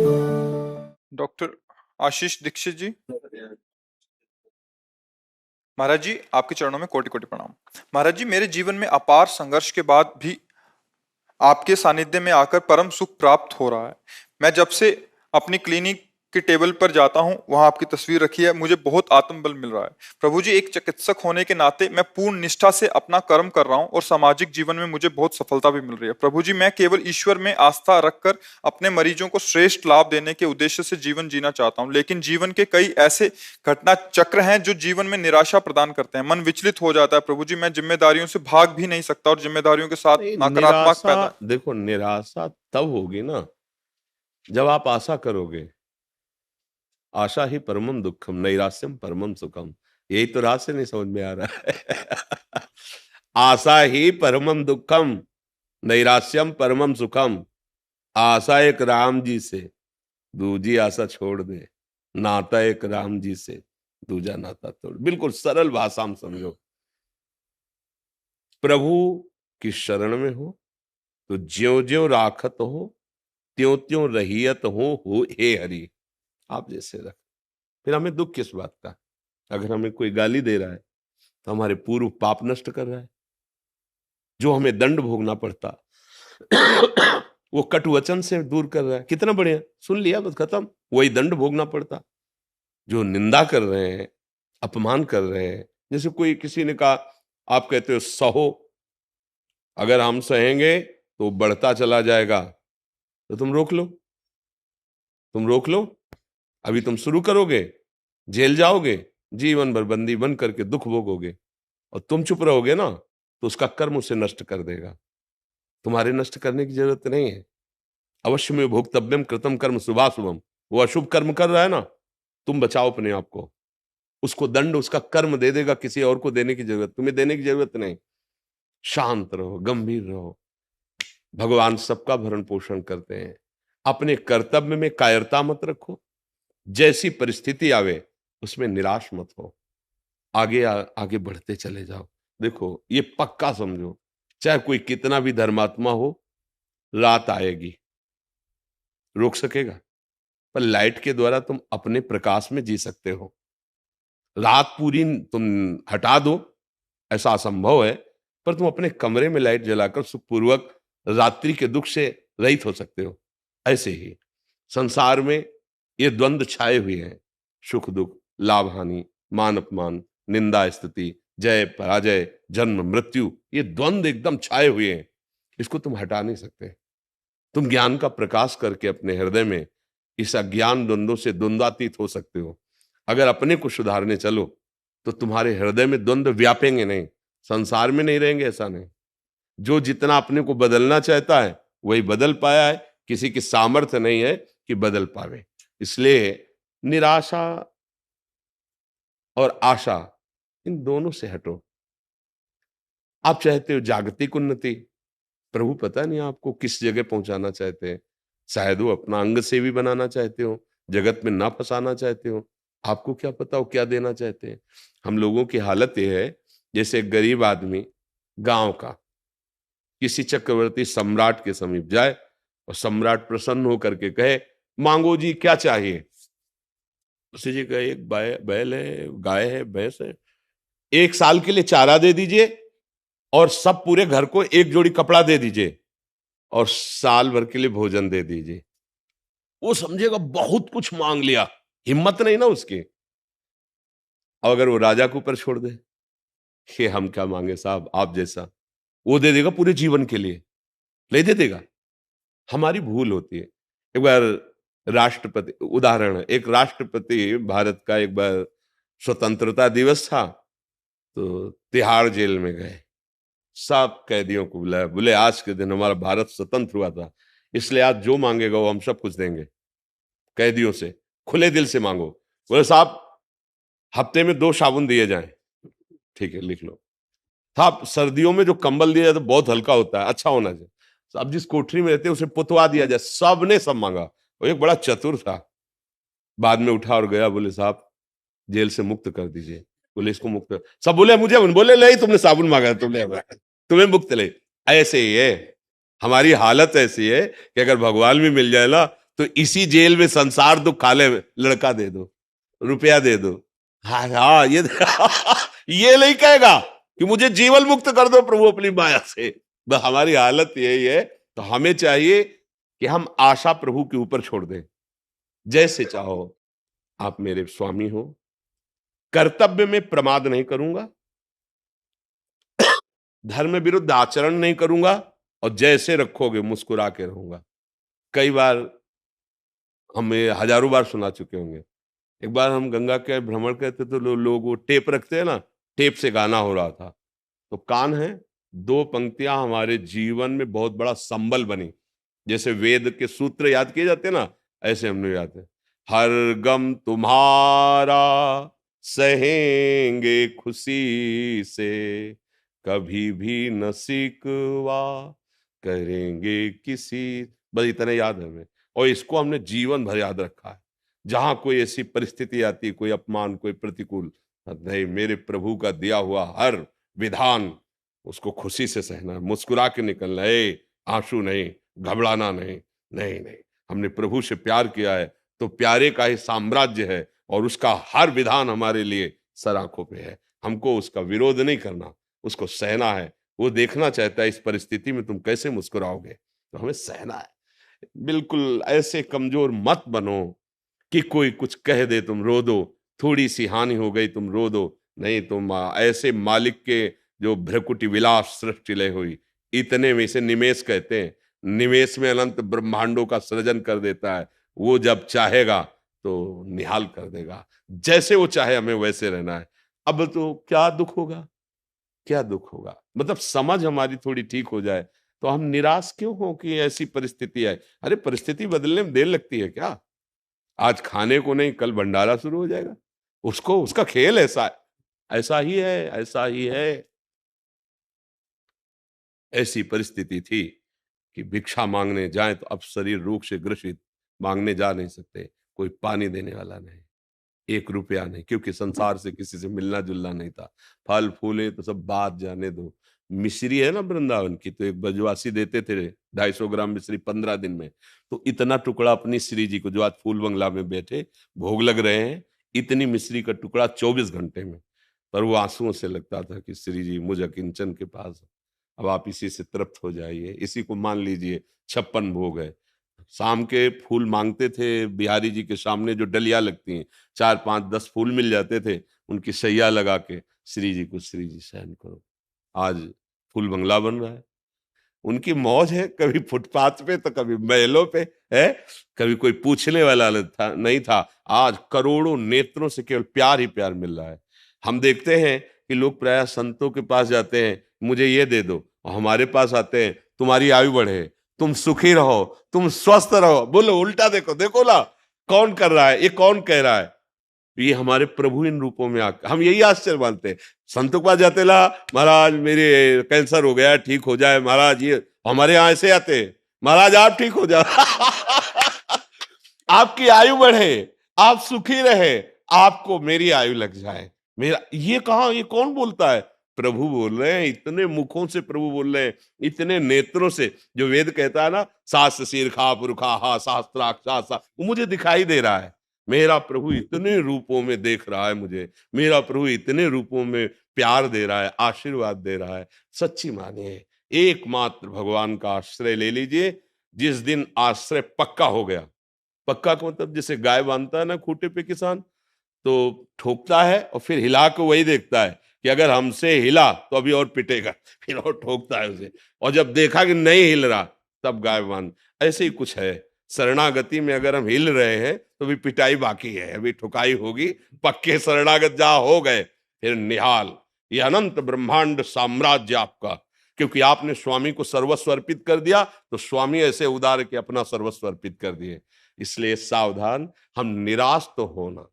Doctor आशीष दीक्षित जी। महाराज जी, आपके चरणों में कोटि कोटि प्रणाम। महाराज जी, मेरे जीवन में अपार संघर्ष के बाद भी आपके सानिध्य में आकर परम सुख प्राप्त हो रहा है। मैं जब से अपनी क्लिनिक के टेबल पर जाता हूं, वहां आपकी तस्वीर रखी है, मुझे बहुत आत्मबल मिल रहा है। प्रभु जी, एक चिकित्सक होने के नाते मैं पूर्ण निष्ठा से अपना कर्म कर रहा हूं और सामाजिक जीवन में मुझे बहुत सफलता भी मिल रही है। प्रभु जी, मैं केवल ईश्वर में आस्था रखकर अपने मरीजों को श्रेष्ठ लाभ देने के उद्देश्य से जीवन जीना चाहता हूं, लेकिन जीवन के कई ऐसे घटना चक्र हैं जो जीवन में निराशा प्रदान करते हैं। मन विचलित हो जाता है। प्रभु जी, मैं जिम्मेदारियों से भाग भी नहीं सकता और जिम्मेदारियों के साथ नहीं, नकारात्मक पैदा। निराशा देखो, निराशा तब होगी ना जब आप आशा करोगे। आशा ही परमम दुखम, नैराश्यम परमम सुखम। यही तो रात से नहीं समझ में आ रहा है। आशा ही परमम दुखम, नैराश्यम परमम सुखम। आशा एक राम जी से, दूजी आशा छोड़ दे। नाता एक राम जी से, दूजा नाता तोड़। बिल्कुल सरल भाषा में समझो। प्रभु की शरण में हो तो ज्यों ज्यों राखत हो, त्यों त्यों रहियत हो हे हरि। आप जैसे रख। फिर हमें दुख किस बात का? अगर हमें कोई गाली दे रहा है तो हमारे पूर्व पाप नष्ट कर रहा है। जो हमें दंड भोगना पड़ता वो कटु वचन से दूर कर रहा है। कितना बढ़िया, सुन लिया बस खत्म। वही दंड भोगना पड़ता। जो निंदा कर रहे हैं, अपमान कर रहे हैं, जैसे कोई किसी ने कहा, आप कहते हो सहो, अगर हम सहेंगे तो बढ़ता चला जाएगा, तो तुम रोक लो। तुम रोक लो। अभी तुम शुरू करोगे, जेल जाओगे, जीवन भर बंदी बन करके दुख भोगोगे। और तुम चुप रहोगे ना तो उसका कर्म उसे नष्ट कर देगा। तुम्हारे नष्ट करने की जरूरत नहीं है। अवश्य में भोक्तव्यम कृतम कर्म शुभाशुभम। वो अशुभ कर्म कर रहा है ना, तुम बचाओ अपने आप को। उसको दंड उसका कर्म दे देगा, किसी और को देने की जरूरत, तुम्हें देने की जरूरत नहीं। शांत रहो, गंभीर रहो। भगवान सबका भरण पोषण करते हैं। अपने कर्तव्य में कायरता मत रखो। जैसी परिस्थिति आवे उसमें निराश मत हो। आगे बढ़ते चले जाओ। देखो, ये पक्का समझो, चाहे कोई कितना भी धर्मात्मा हो, रात आएगी। रोक सकेगा? पर लाइट के द्वारा तुम अपने प्रकाश में जी सकते हो। रात पूरी तुम हटा दो, ऐसा असंभव है, पर तुम अपने कमरे में लाइट जलाकर सुखपूर्वक रात्रि के दुख से रहित हो सकते हो। ऐसे ही संसार में ये द्वंद्व छाए हुए हैं। सुख दुख, लाभ हानि, मान अपमान, निंदा स्तुति, जय पराजय, जन्म मृत्यु, ये द्वंद्व एकदम छाए हुए हैं। इसको तुम हटा नहीं सकते। तुम ज्ञान का प्रकाश करके अपने हृदय में इस अज्ञान द्वंद्वों से द्वंद्वातीत हो सकते हो। अगर अपने को सुधारने चलो तो तुम्हारे हृदय में द्वंद्व व्यापेंगे नहीं। संसार में नहीं रहेंगे, ऐसा नहीं। जो जितना अपने को बदलना चाहता है वही बदल पाया है। किसी की सामर्थ्य नहीं है कि बदल पावे। इसलिए निराशा और आशा, इन दोनों से हटो। आप चाहते हो जागतिक उन्नति, प्रभु पता नहीं आपको किस जगह पहुंचाना चाहते हैं। शायद वो अपना अंग सेवी बनाना चाहते हो, जगत में ना फंसाना चाहते हो। आपको क्या पता वो क्या देना चाहते हैं। हम लोगों की हालत ये है, जैसे एक गरीब आदमी गांव का किसी चक्रवर्ती सम्राट के समीप जाए और सम्राट प्रसन्न होकर के कहे, मांगो जी क्या चाहिए। उसे जी कहे, एक बैल है, गाय है, भैंस है, 1 साल के लिए चारा दे दीजिए और सब पूरे घर को एक जोड़ी कपड़ा दे दीजिए और साल भर के लिए भोजन दे दीजिए। वो समझेगा बहुत कुछ मांग लिया, हिम्मत नहीं ना उसकी। अब अगर वो राजा के ऊपर छोड़ दे कि हम क्या मांगे साहब, आप जैसा, वो दे देगा पूरे जीवन के लिए, ले दे देगा। हमारी भूल होती है। एक बार राष्ट्रपति, उदाहरण है, एक राष्ट्रपति भारत का, एक बार स्वतंत्रता दिवस था तो तिहाड़ जेल में गए। सब कैदियों को बुलाया, बोले आज के दिन हमारा भारत स्वतंत्र हुआ था, इसलिए आज जो मांगेगा वो हम सब कुछ देंगे। कैदियों से खुले दिल से मांगो। बोले साहब हफ्ते में 2 साबुन दिए जाएं। ठीक है, लिख लो। साहब सर्दियों में जो कंबल दिया जाता है बहुत हल्का होता है, अच्छा होना चाहिए। अब जिस कोठरी में रहते हैं उसे पुतवा दिया जाए। सब ने सब मांगा। वो एक बड़ा चतुर था, बाद में उठा और गया, बोले साहब जेल से मुक्त कर दीजिए। बोले इसको मुक्त कर। सब बोले मुझे, बोले नहीं तुमने साबुन मांगा, तुमने तुम्हें मुक्त ले। ऐसे ही है, हमारी हालत ऐसी है कि अगर भगवान भी मिल जाए ना तो इसी जेल में संसार दुख खा ले, लड़का दे दो, रुपया दे दो। हाँ हाँ, ये ये नहीं कहेगा कि मुझे जीवन मुक्त कर दो प्रभु अपनी माया से। बस हमारी हालत यही है। तो हमें चाहिए कि हम आशा प्रभु के ऊपर छोड़ दें। जैसे चाहो आप मेरे स्वामी हो, कर्तव्य में प्रमाद नहीं करूंगा, धर्म विरुद्ध आचरण नहीं करूंगा, और जैसे रखोगे मुस्कुरा के रहूंगा। कई बार हम ये हजारों बार सुना चुके होंगे। एक बार हम गंगा के भ्रमण करते तो लोग वो टेप रखते हैं ना, टेप से गाना हो रहा था। तो कान है, दो पंक्तियां हमारे जीवन में बहुत बड़ा संबल बनी। जैसे वेद के सूत्र याद किए जाते हैं ना, ऐसे हमने याद है। हर गम तुम्हारा सहेंगे खुशी से, कभी भी न सिकवा करेंगे किसी। बस इतना याद है हमें, और इसको हमने जीवन भर याद रखा है। जहां कोई ऐसी परिस्थिति आती, कोई अपमान, कोई प्रतिकूल, नहीं, मेरे प्रभु का दिया हुआ हर विधान उसको खुशी से सहना है, मुस्कुरा के निकलना है, आंसू नहीं, घबराना नहीं। नहीं नहीं, हमने प्रभु से प्यार किया है तो प्यारे का ही साम्राज्य है, और उसका हर विधान हमारे लिए सर आंखों पे है। हमको उसका विरोध नहीं करना, उसको सहना है। वो देखना चाहता है इस परिस्थिति में तुम कैसे मुस्कुराओगे, तो हमें सहना है। बिल्कुल ऐसे कमजोर मत बनो कि कोई कुछ कह दे तुम रो दो, थोड़ी सी हानि हो गई तुम रो दो। नहीं, तुम ऐसे मालिक के जो भ्रकुटी विलास सृष्टि लय हुई, इतने में इसे निमेष कहते हैं। निमेष में अनंत ब्रह्मांडों का सृजन कर देता है। वो जब चाहेगा तो निहाल कर देगा। जैसे वो चाहे हमें वैसे रहना है। अब तो क्या दुख होगा, क्या दुख होगा, मतलब समझ हमारी थोड़ी ठीक हो जाए तो हम निराश क्यों हो कि ऐसी परिस्थिति है। अरे परिस्थिति बदलने में देर लगती है क्या? आज खाने को नहीं, कल भंडारा शुरू हो जाएगा। उसको उसका खेल ऐसा ऐसा ही है, ऐसा ही है। ऐसी परिस्थिति थी कि भिक्षा मांगने जाए तो अब शरीर रोग से ग्रसित, मांगने जा नहीं सकते, कोई पानी देने वाला नहीं, 1 रुपया नहीं, क्योंकि संसार से किसी से मिलना जुलना नहीं था। फल फूले तो सब बात जाने दो। मिश्री है ना वृंदावन की, तो एक ब्रजवासी देते थे 250 ग्राम मिश्री 15 दिन में। तो इतना टुकड़ा अपनी श्री जी को, जो आज फूल बंगला में बैठे भोग लग रहे हैं, इतनी मिश्री का टुकड़ा 24 घंटे में। पर वो आंसुओं से लगता था कि श्री जी मुझ अकिंचन के पास, अब आप इसी से तृप्त हो जाइए, इसी को मान लीजिए 56 भोग है। शाम के फूल मांगते थे बिहारी जी के सामने, जो डलिया लगती हैं, 4 5 10 फूल मिल जाते थे, उनकी सैया लगा के श्री जी को, श्री जी सहन करो। आज फूल बंगला बन रहा है। उनकी मौज है, कभी फुटपाथ पे तो कभी महलों पे है, कभी कोई पूछने वाला नहीं था। आज करोड़ों नेत्रों से केवल प्यार ही प्यार मिल रहा है। हम देखते हैं कि लोग प्रायः संतों के पास जाते हैं, मुझे ये दे दो, और हमारे पास आते हैं, तुम्हारी आयु बढ़े, तुम सुखी रहो, तुम स्वस्थ रहो। बोलो उल्टा, देखो देखो ना, कौन कर रहा है ये, कौन कह रहा है? ये हमारे प्रभु इन रूपों में आकर, हम यही आश्चर्य मानते हैं। संतों के पास जाते ला, महाराज मेरे कैंसर हो गया, ठीक हो जाए महाराज। ये हमारे यहाँ ऐसे आते हैं, महाराज आप ठीक हो जाओ आपकी आयु बढ़े, आप सुखी रहे, आपको मेरी आयु लग जाए। मेरा ये कहा, ये कौन बोलता है? प्रभु बोल रहे हैं। इतने मुखों से प्रभु बोल रहे हैं, इतने नेत्रों से। जो वेद कहता है ना, सास शीर्षा पुरुखा हा शास्त्राक्ष, वो मुझे दिखाई दे रहा है। मेरा प्रभु इतने रूपों में देख रहा है मुझे, मेरा प्रभु इतने रूपों में प्यार दे रहा है, आशीर्वाद दे रहा है। सच्ची मानिए, एकमात्र भगवान का आश्रय ले लीजिए। जिस दिन आश्रय पक्का हो गया, पक्का का मतलब जैसे गाय बांधता है ना खूंटे पे किसान, तो ठोकता है और फिर हिला के वही देखता है कि अगर हमसे हिला तो अभी और पिटेगा, फिर और ठोकता है उसे, और जब देखा कि नहीं हिल रहा तब गाय बांध। ऐसे ही कुछ है शरणागति में, अगर हम हिल रहे हैं तो भी पिटाई बाकी है, अभी ठुकाई होगी। पक्के शरणागत जहां हो गए फिर निहाल, ये अनंत ब्रह्मांड साम्राज्य आपका। क्योंकि आपने स्वामी को सर्वस्व अर्पित कर दिया, तो स्वामी ऐसे उदार के अपना सर्वस्व अर्पित कर दिए। इसलिए सावधान, हम निराश तो होना,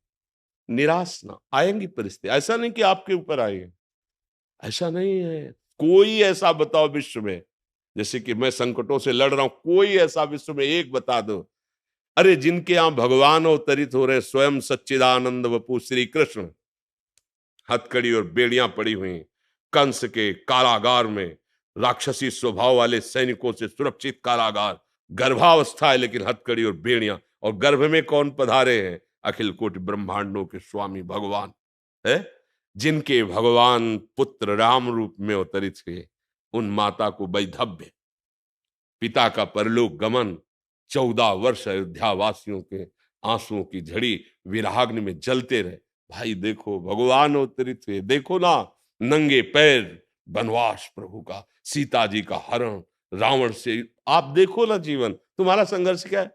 निराश ना, आएंगी परिस्थिति। ऐसा नहीं कि आपके ऊपर आएंगे, ऐसा नहीं है। कोई ऐसा बताओ विश्व में, जैसे कि मैं संकटों से लड़ रहा हूं, कोई ऐसा विश्व में एक बता दो, अरे जिनके यहां भगवान अवतरित हो रहे, स्वयं सच्चिदानंद वपु श्री कृष्ण, हथकड़ी और बेड़ियां पड़ी हुई, कंस के कारागार में, राक्षसी स्वभाव वाले सैनिकों से सुरक्षित कारागार, गर्भावस्था है लेकिन हथकड़ी और बेड़ियां, और गर्भ में कौन पधारे हैं? अखिल कोटि ब्रह्मांडों के स्वामी भगवान है, जिनके भगवान पुत्र राम रूप में अवतरित हुए। उन माता को वैधव्य, पिता का परलोक गमन, 14 वर्ष अयोध्या वासियों के आंसुओं की झड़ी विराग्नि में जलते रहे। भाई देखो भगवान अवतरित हुए, देखो ना, नंगे पैर वनवास प्रभु का, सीता जी का हरण, रावण से। आप देखो ना जीवन, तुम्हारा संघर्ष क्या है?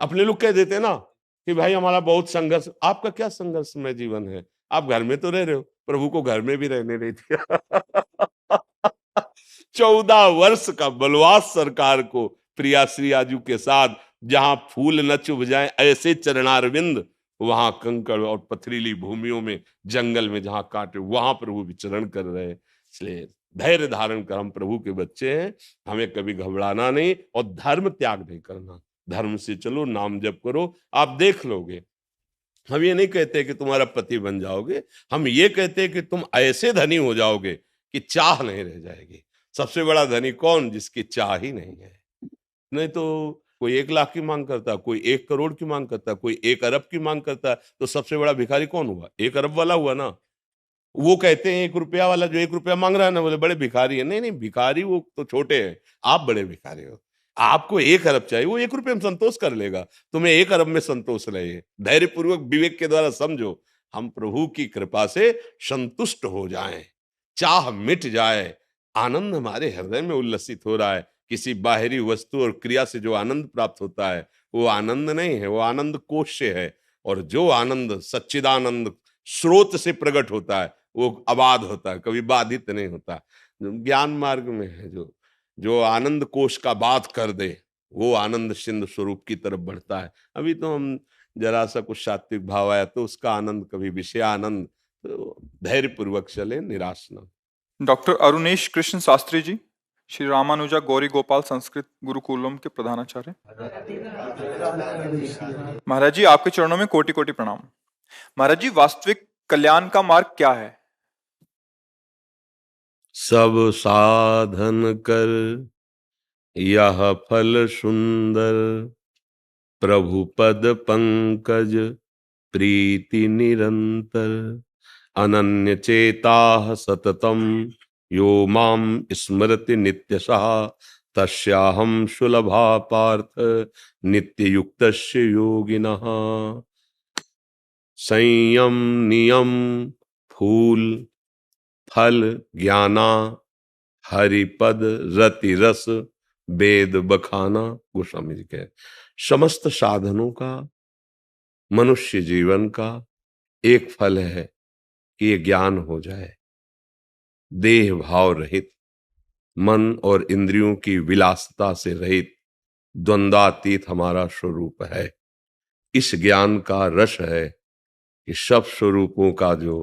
अपने लोग कह देते हैं ना कि भाई हमारा बहुत संघर्ष। आपका क्या संघर्षमय जीवन है? आप घर में तो रह रहे हो, प्रभु को घर में भी रहने नहीं दिया। 14 वर्ष का वनवास सरकार को, प्रिया श्री आजू के साथ, जहां फूल न चुभ जाए ऐसे चरणारविंद, वहां कंकड़ और पथरीली भूमियों में, जंगल में जहां काटे, वहां प्रभु विचरण कर रहे हैं। इसलिए धैर्य धारण कर, हम प्रभु के बच्चे हैं, हमें कभी घबराना नहीं और धर्म त्याग नहीं करना। धर्म से चलो, नाम जप करो, आप देख लोगे। हम ये नहीं कहते कि तुम्हारा पति बन जाओगे, हम ये कहते हैं कि तुम ऐसे धनी हो जाओगे कि चाह नहीं रह जाएगी। सबसे बड़ा धनी कौन? जिसकी चाह ही नहीं है। नहीं तो कोई 1 लाख की मांग करता, कोई 1 करोड़ की मांग करता, कोई 1 अरब की मांग करता, तो सबसे बड़ा भिखारी कौन हुआ? 1 अरब वाला हुआ ना। वो कहते हैं 1 रुपया वाला, जो 1 रुपया मांग रहा है ना, बोले बड़े भिखारी है। नहीं नहीं, भिखारी वो तो छोटे हैं, आप बड़े भिखारी हो। आपको 1 अरब चाहिए, वो 1 रुपये में संतोष कर लेगा, तुम्हें 1 अरब में संतोष रहे। धैर्य पूर्वक विवेक के द्वारा समझो, हम प्रभु की कृपा से संतुष्ट हो जाएं, चाह मिट जाए, आनंद हमारे हृदय में उल्लसित हो रहा है। किसी बाहरी वस्तु और क्रिया से जो आनंद प्राप्त होता है वो आनंद नहीं है, वो आनंद कोश से है। और जो आनंद सच्चिदानंद स्रोत से प्रकट होता है वो अबाध होता है, कभी बाधित नहीं होता। ज्ञान मार्ग में है जो जो आनंद कोश का बात कर दे, वो आनंद सिंधु स्वरूप की तरफ बढ़ता है। अभी तो हम जरा सा कुछ सात्विक भाव आया तो उसका आनंद, कभी विषय आनंद। तो धैर्य पूर्वक चले, निराश न। डॉक्टर अरुणेश कृष्ण शास्त्री जी, श्री रामानुजा गौरी गोपाल संस्कृत गुरुकुलम के प्रधानाचार्य। महाराज जी, आपके चरणों में कोटि कोटि प्रणाम। महाराज जी, वास्तविक कल्याण का मार्ग क्या है? सब साधन कर यह फल सुंदर, प्रभु पद पंकज प्रीति निरंतर। अनन्य चेताः सततम यो माम स्मरति नित्यशः, तस्याहं सुलभा पार्थ नित्य युक्तस्य योगिनः। संयम नियम फूल फल ज्ञाना, हरिपद रति रस वेद बखाना। गोस्वामी जी कह, समस्त साधनों का, मनुष्य जीवन का एक फल है कि ये ज्ञान हो जाए, देह भाव रहित, मन और इंद्रियों की विलासता से रहित, द्वंद्वातीत हमारा स्वरूप है। इस ज्ञान का रस है कि सब स्वरूपों का जो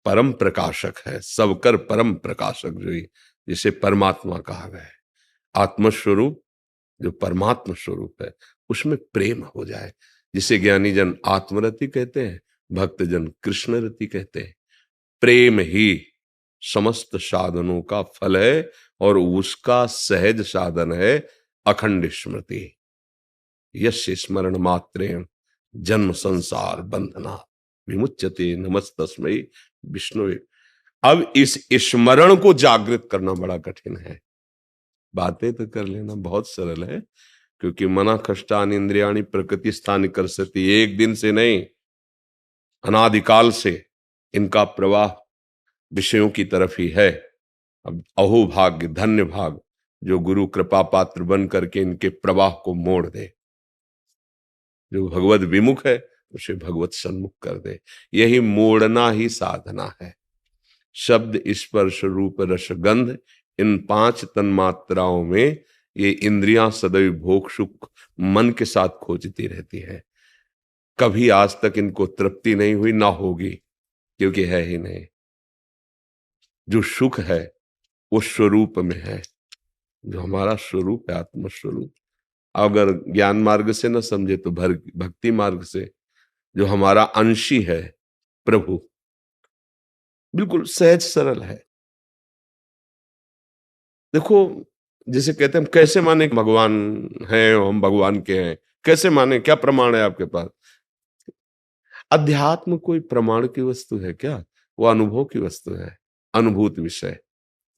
परम प्रकाशक है, सबकर परम प्रकाशक, जो जिसे परमात्मा कहा गया है, आत्मस्वरूप जो परमात्मा स्वरूप है, उसमें प्रेम हो जाए, जिसे ज्ञानी जन आत्मरति कहते हैं, भक्तजन कृष्ण रति कहते हैं। प्रेम ही समस्त साधनों का फल है और उसका सहज साधन है अखंड स्मृति। यस्य स्मरण मात्रेण जन्म संसार बंधना विमुच्यते, नमस्तस्मै विष्णुवे। अब इस स्मरण को जागृत करना बड़ा कठिन है। बातें तो कर लेना बहुत सरल है, क्योंकि मना कष्टानि इंद्रियाणि प्रकृति स्थानि कर्षति, एक दिन से नहीं, अनादिकाल से इनका प्रवाह विषयों की तरफ ही है। अब अहो भाग्य, धन्य भाग जो गुरु कृपा पात्र बन करके इनके प्रवाह को मोड़ दे। जो भगवत विमुख है उसे भगवत सन्मुख कर दे। यही मोड़ना ही साधना है। शब्द स्पर्श रूप रस गंध, इन 5 तन्मात्राओं में ये इंद्रियां सदैव भोग सुख मन के साथ खोजती रहती है। कभी आज तक इनको तृप्ति नहीं हुई, ना होगी, क्योंकि है ही नहीं। जो सुख है वो स्वरूप में है, जो हमारा स्वरूप है, आत्म स्वरूप। अगर ज्ञान मार्ग से न समझे तो भक्ति मार्ग से, जो हमारा अंशी है प्रभु, बिल्कुल सहज सरल है। देखो, जिसे कहते हैं हम कैसे माने कि भगवान है, हम भगवान के हैं, कैसे माने, क्या प्रमाण है आपके पास? अध्यात्म कोई प्रमाण की वस्तु है क्या? वो अनुभव की वस्तु है, अनुभूत विषय।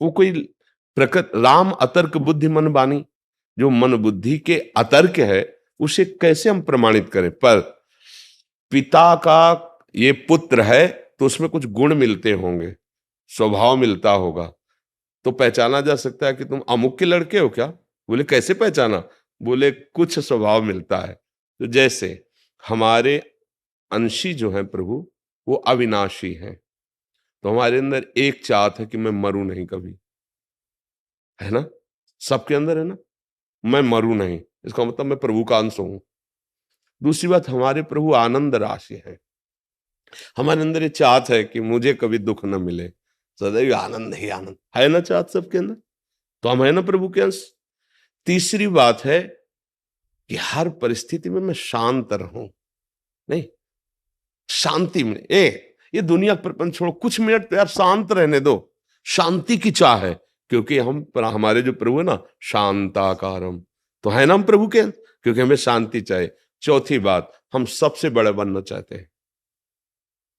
वो कोई प्रकृत राम अतर्क बुद्धि मन बानी, जो मन बुद्धि के अतर्क है उसे कैसे हम प्रमाणित करें? पर पिता का ये पुत्र है तो उसमें कुछ गुण मिलते होंगे, स्वभाव मिलता होगा, तो पहचाना जा सकता है कि तुम अमुक के लड़के हो क्या? बोले कैसे पहचाना? बोले कुछ स्वभाव मिलता है। तो जैसे हमारे अंशी जो है प्रभु, वो अविनाशी हैं, तो हमारे अंदर एक चाहत है कि मैं मरूं नहीं कभी, है ना? सबके अंदर है ना, मैं मरूं नहीं, इसका मतलब मैं प्रभु का अंश हूं। दूसरी बात, हमारे प्रभु आनंद राशि है, हमारे अंदर ये चाहत है कि मुझे कभी दुख न मिले, सदैव आनंद ही आनंद है ना, चाहत सबके अंदर। तो हम है ना प्रभु के अंश। तीसरी बात है कि हर परिस्थिति में मैं शांत रहूं, नहीं, शांति में ये दुनिया प्रपंच छोड़ो, कुछ मिनट तो यार शांत रहने दो, शांति की चाह है, क्योंकि हमारे जो प्रभु है ना, शांताकारम, तो है ना हम प्रभु के अंश, क्योंकि हमें शांति चाहिए। चौथी बात, हम सबसे बड़े बनना चाहते हैं,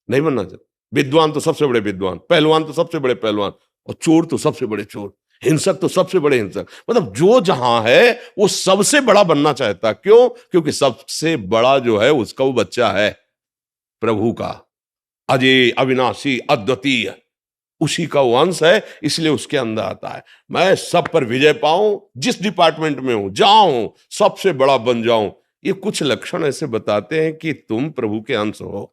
नहीं बनना चाहते। विद्वान तो सबसे बड़े विद्वान, पहलवान तो सबसे बड़े पहलवान, और चोर तो सबसे बड़े चोर, हिंसक तो सबसे बड़े हिंसक, मतलब जो जहां है वो सबसे बड़ा बनना चाहता है। क्यों? क्योंकि सबसे बड़ा जो है उसका वो बच्चा है प्रभु का, अजय अविनाशी अद्वितीय, उसी का वो अंश है, इसलिए उसके अंदर आता है मैं सब पर विजय पाऊं, जिस डिपार्टमेंट में हूं जाऊं, सबसे बड़ा बन जाऊं। ये कुछ लक्षण ऐसे बताते हैं कि तुम प्रभु के अंश हो।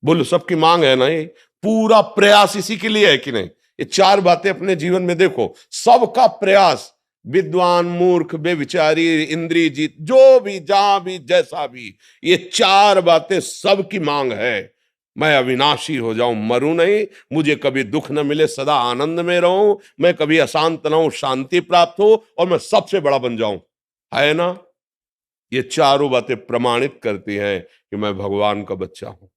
बोलो सबकी मांग है ना, ये पूरा प्रयास इसी के लिए है कि नहीं? ये चार बातें अपने जीवन में देखो, सबका प्रयास, विद्वान मूर्ख बेविचारी इंद्रिय जीत, जो भी जहां भी जैसा भी, ये चार बातें सबकी मांग है। मैं अविनाशी हो जाऊं, मरूं नहीं, मुझे कभी दुख न मिले, सदा आनंद में रहूं, मैं कभी अशांत ना हूं, शांति प्राप्त हो, और मैं सबसे बड़ा बन जाऊं, है ना? ये चारों बातें प्रमाणित करती हैं कि मैं भगवान का बच्चा हूं,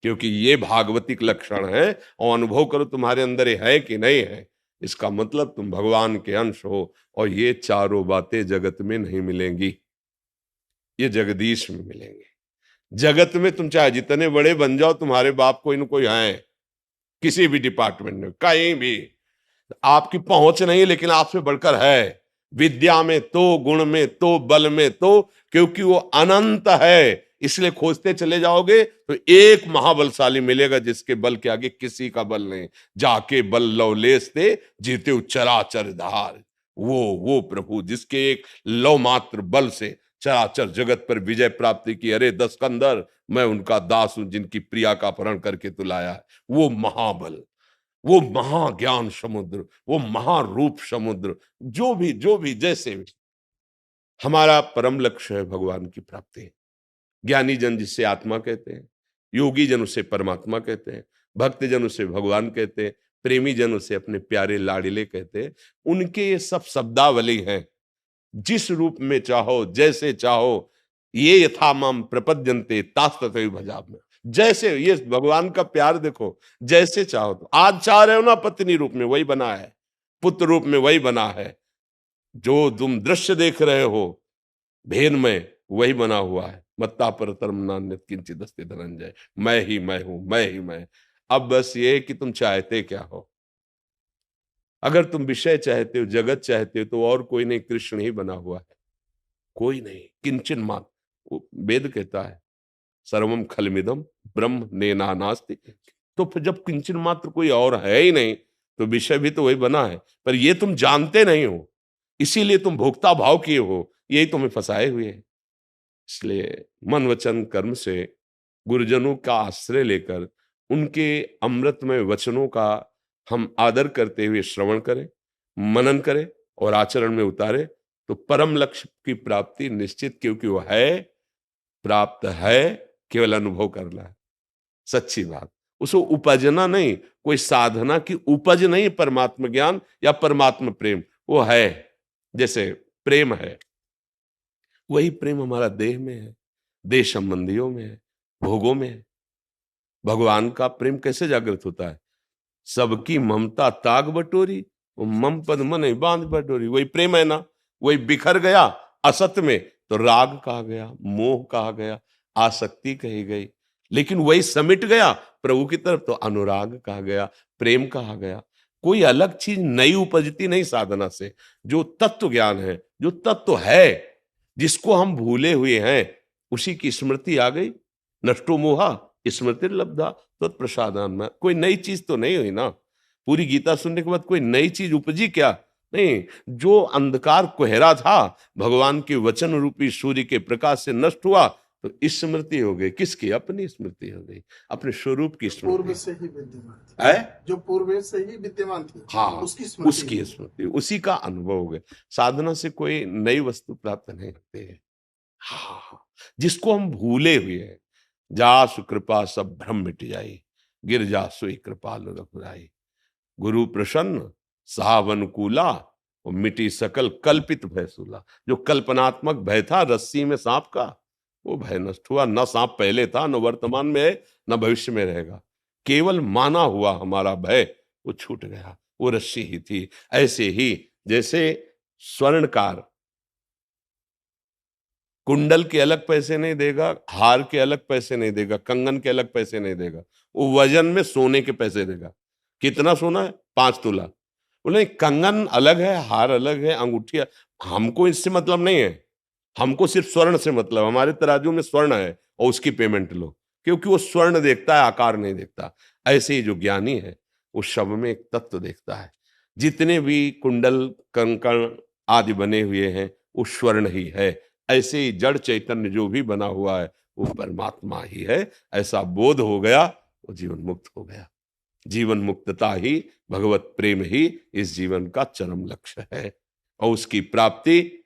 क्योंकि ये भागवतिक लक्षण है, और अनुभव करो तुम्हारे अंदर ये है कि नहीं है, इसका मतलब तुम भगवान के अंश हो। और ये चारों बातें जगत में नहीं मिलेंगी, ये जगदीश में मिलेंगे। जगत में तुम चाहे जितने बड़े बन जाओ, तुम्हारे बाप कोई न कोई है किसी भी डिपार्टमेंट में, कहीं भी आपकी पहुंच नहीं, लेकिन आपसे बढ़कर है, विद्या में तो, गुण में तो, बल में तो, क्योंकि वो अनंत है, इसलिए खोजते चले जाओगे तो एक महाबलशाली मिलेगा जिसके बल के आगे किसी का बल नहीं। जाके बल लवलेस थे जीते चराचर धार, वो प्रभु जिसके एक लव मात्र बल से चराचर जगत पर विजय प्राप्ति की। अरे दस कंदर, मैं उनका दास हूं जिनकी प्रिया का अपहरण करके तू लाया है। वो महाबल, वो महाज्ञान समुद्र, वो महारूप समुद्र, जो भी जैसे भी, हमारा परम लक्ष्य है भगवान की प्राप्ति। ज्ञानी जन जिसे आत्मा कहते हैं, योगी जन उसे परमात्मा कहते हैं, भक्त जन उसे भगवान कहते हैं, प्रेमी जन उसे अपने प्यारे लाडिले कहते हैं। उनके ये सब शब्दावली हैं, जिस रूप में चाहो जैसे चाहो, ये यथा माम प्रपद्यन्ते तास तथैव भजामि। जैसे ये भगवान का प्यार देखो, जैसे चाहो, तो आज चाह रहे हो ना पत्नी रूप में, वही बना है, पुत्र रूप में वही बना है, जो तुम दृश्य देख रहे हो भेद में वही बना हुआ है। मत्ता परतरम नान्यत् किंचित् अस्ति धनंजय, मैं ही मैं हूं, मैं ही मैं। अब बस ये कि तुम चाहते क्या हो। अगर तुम विषय चाहते हो, जगत चाहते हो, तो और कोई नहीं, कृष्ण ही बना हुआ है, कोई नहीं, किंचन मात्र। वो वेद कहता है सर्वम खलमिदम ब्रह्म नेना नास्ति। तो फिर जब किंचन मात्र कोई और है ही नहीं, तो विषय भी तो वही बना है, पर ये तुम जानते नहीं हो, इसीलिए तुम भोक्ता भाव किए हो, यही तुम्हें फंसाए हुए है। इसलिए मन वचन कर्म से गुरुजनों का आश्रय लेकर उनके अमृतमय वचनों का हम आदर करते हुए श्रवण करें, मनन करें और आचरण में उतारें, तो परम लक्ष्य की प्राप्ति निश्चित, क्योंकि वो है, प्राप्त है, केवल अनुभव करना है। सच्ची बात, उसको उपजना नहीं, कोई साधना की उपज नहीं, परमात्मा ज्ञान या परमात्मा प्रेम वो है। जैसे प्रेम है, वही प्रेम हमारा देह में है, देह संबंधियों में है, भोगों में है। भगवान का प्रेम कैसे जागृत होता है? सबकी ममता ताग बटोरी, वो मम पद मन ही बांध पर डोरी, वही प्रेम है ना, वही बिखर गया असत में तो राग कहा गया, मोह कहा गया, आसक्ति कही गई। लेकिन वही समिट गया प्रभु की तरफ तो अनुराग कहा गया, प्रेम कहा गया। कोई अलग चीज नई उपजती नहीं साधना से। जो तत्व ज्ञान है, जो तत्व है, जिसको हम भूले हुए हैं, उसी की स्मृति आ गई। नष्टो मोहा स्मृति लब्धा तत्प्रसादान में। कोई नई चीज तो नहीं हुई ना। पूरी गीता सुनने के बाद कोई नई चीज उपजी क्या? नहीं। जो अंधकार कोहरा था भगवान के वचन रूपी सूर्य के प्रकाश से नष्ट हुआ तो स्मृति हो गई। किसकी? अपनी स्मृति हो गई, अपने स्वरूप की स्मृति। पूर्व से ही विद्यमान थी, है जो पूर्व से ही विद्यमान थी, हाँ, उसकी स्मृति, उसकी स्मृति, उसी का अनुभव हो गया। साधना से कोई नई वस्तु प्राप्त नहीं होती है। हाँ, जिसको हम भूले हुए हैं। जासु कृपा सब भ्रम मिट जाई, गिर जासु कृपाल रघुराई। गुरु प्रसन्न साव अनुकूला, और मिटी सकल कल्पित भय सूला। जो कल्पनात्मक भय था रस्सी में सांप का, वो भय नष्ट हुआ। न सांप पहले था, न वर्तमान में है, न भविष्य में रहेगा। केवल माना हुआ हमारा भय वो छूट गया, वो रस्सी ही थी। ऐसे ही जैसे स्वर्णकार कुंडल के अलग पैसे नहीं देगा, हार के अलग पैसे नहीं देगा, कंगन के अलग पैसे नहीं देगा, वो वजन में सोने के पैसे देगा। कितना सोना है? 5 तोला। बोले कंगन अलग है, हार अलग है, अंगूठी। हमको इससे मतलब नहीं है, हमको सिर्फ स्वर्ण से मतलब। हमारे तराजू में स्वर्ण है और उसकी पेमेंट लो, क्योंकि वो स्वर्ण देखता है, आकार नहीं देखता। ऐसे ही जो ज्ञानी है वो शब्द में एक तत्व देखता है। जितने भी कुंडल कंकण आदि बने हुए हैं वो स्वर्ण ही है। ऐसे ही जड़ चैतन्य जो भी बना हुआ है वो परमात्मा ही है। ऐसा बोध हो गया वो जीवन मुक्त हो गया। जीवन मुक्तता ही, भगवत प्रेम ही इस जीवन का चरम लक्ष्य है। और उसकी प्राप्ति,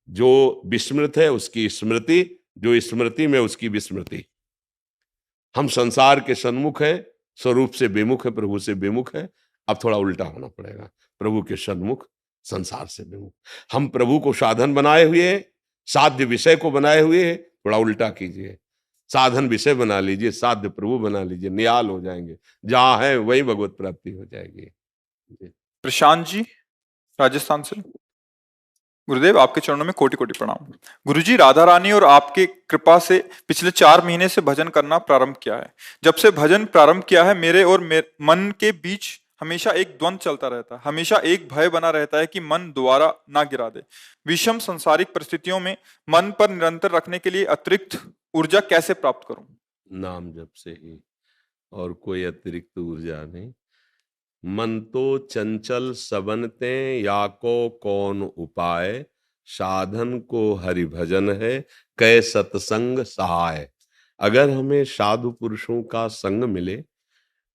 जो विस्मृत है उसकी स्मृति, जो स्मृति में उसकी विस्मृति। हम संसार के सन्मुख है, स्वरूप से विमुख है, प्रभु से विमुख है। अब थोड़ा उल्टा होना पड़ेगा, प्रभु के सन्मुख, संसार से विमुख। हम प्रभु को साधन बनाए हुए हैं, साध्य विषय को बनाए हुए हैं। थोड़ा उल्टा कीजिए, साधन विषय बना लीजिए, साध्य प्रभु बना लीजिए, नियाल हो जाएंगे। जहां है वही भगवत प्राप्ति हो जाएगी। प्रशांत जी राजस्थान से। गुरुदेव आपके चरणों में कोटि कोटि प्रणाम। गुरुजी, राधा रानी और आपके कृपा से पिछले 4 महीने से भजन करना प्रारंभ किया है। जब से भजन प्रारंभ किया है मेरे और मन के बीच हमेशा एक द्वंद चलता रहता है। हमेशा एक भय बना रहता है कि मन दोबारा ना गिरा दे। विषम संसारिक परिस्थितियों में मन पर निरंतर रखने के लिए अतिरिक्त ऊर्जा कैसे प्राप्त करूं? नाम जप से ही, और कोई अतिरिक्त ऊर्जा नहीं। मन तो चंचल सबनते, या को कौन उपाय। साधन को हरि भजन है, कै सत्संग सहाय। अगर हमें साधु पुरुषों का संग मिले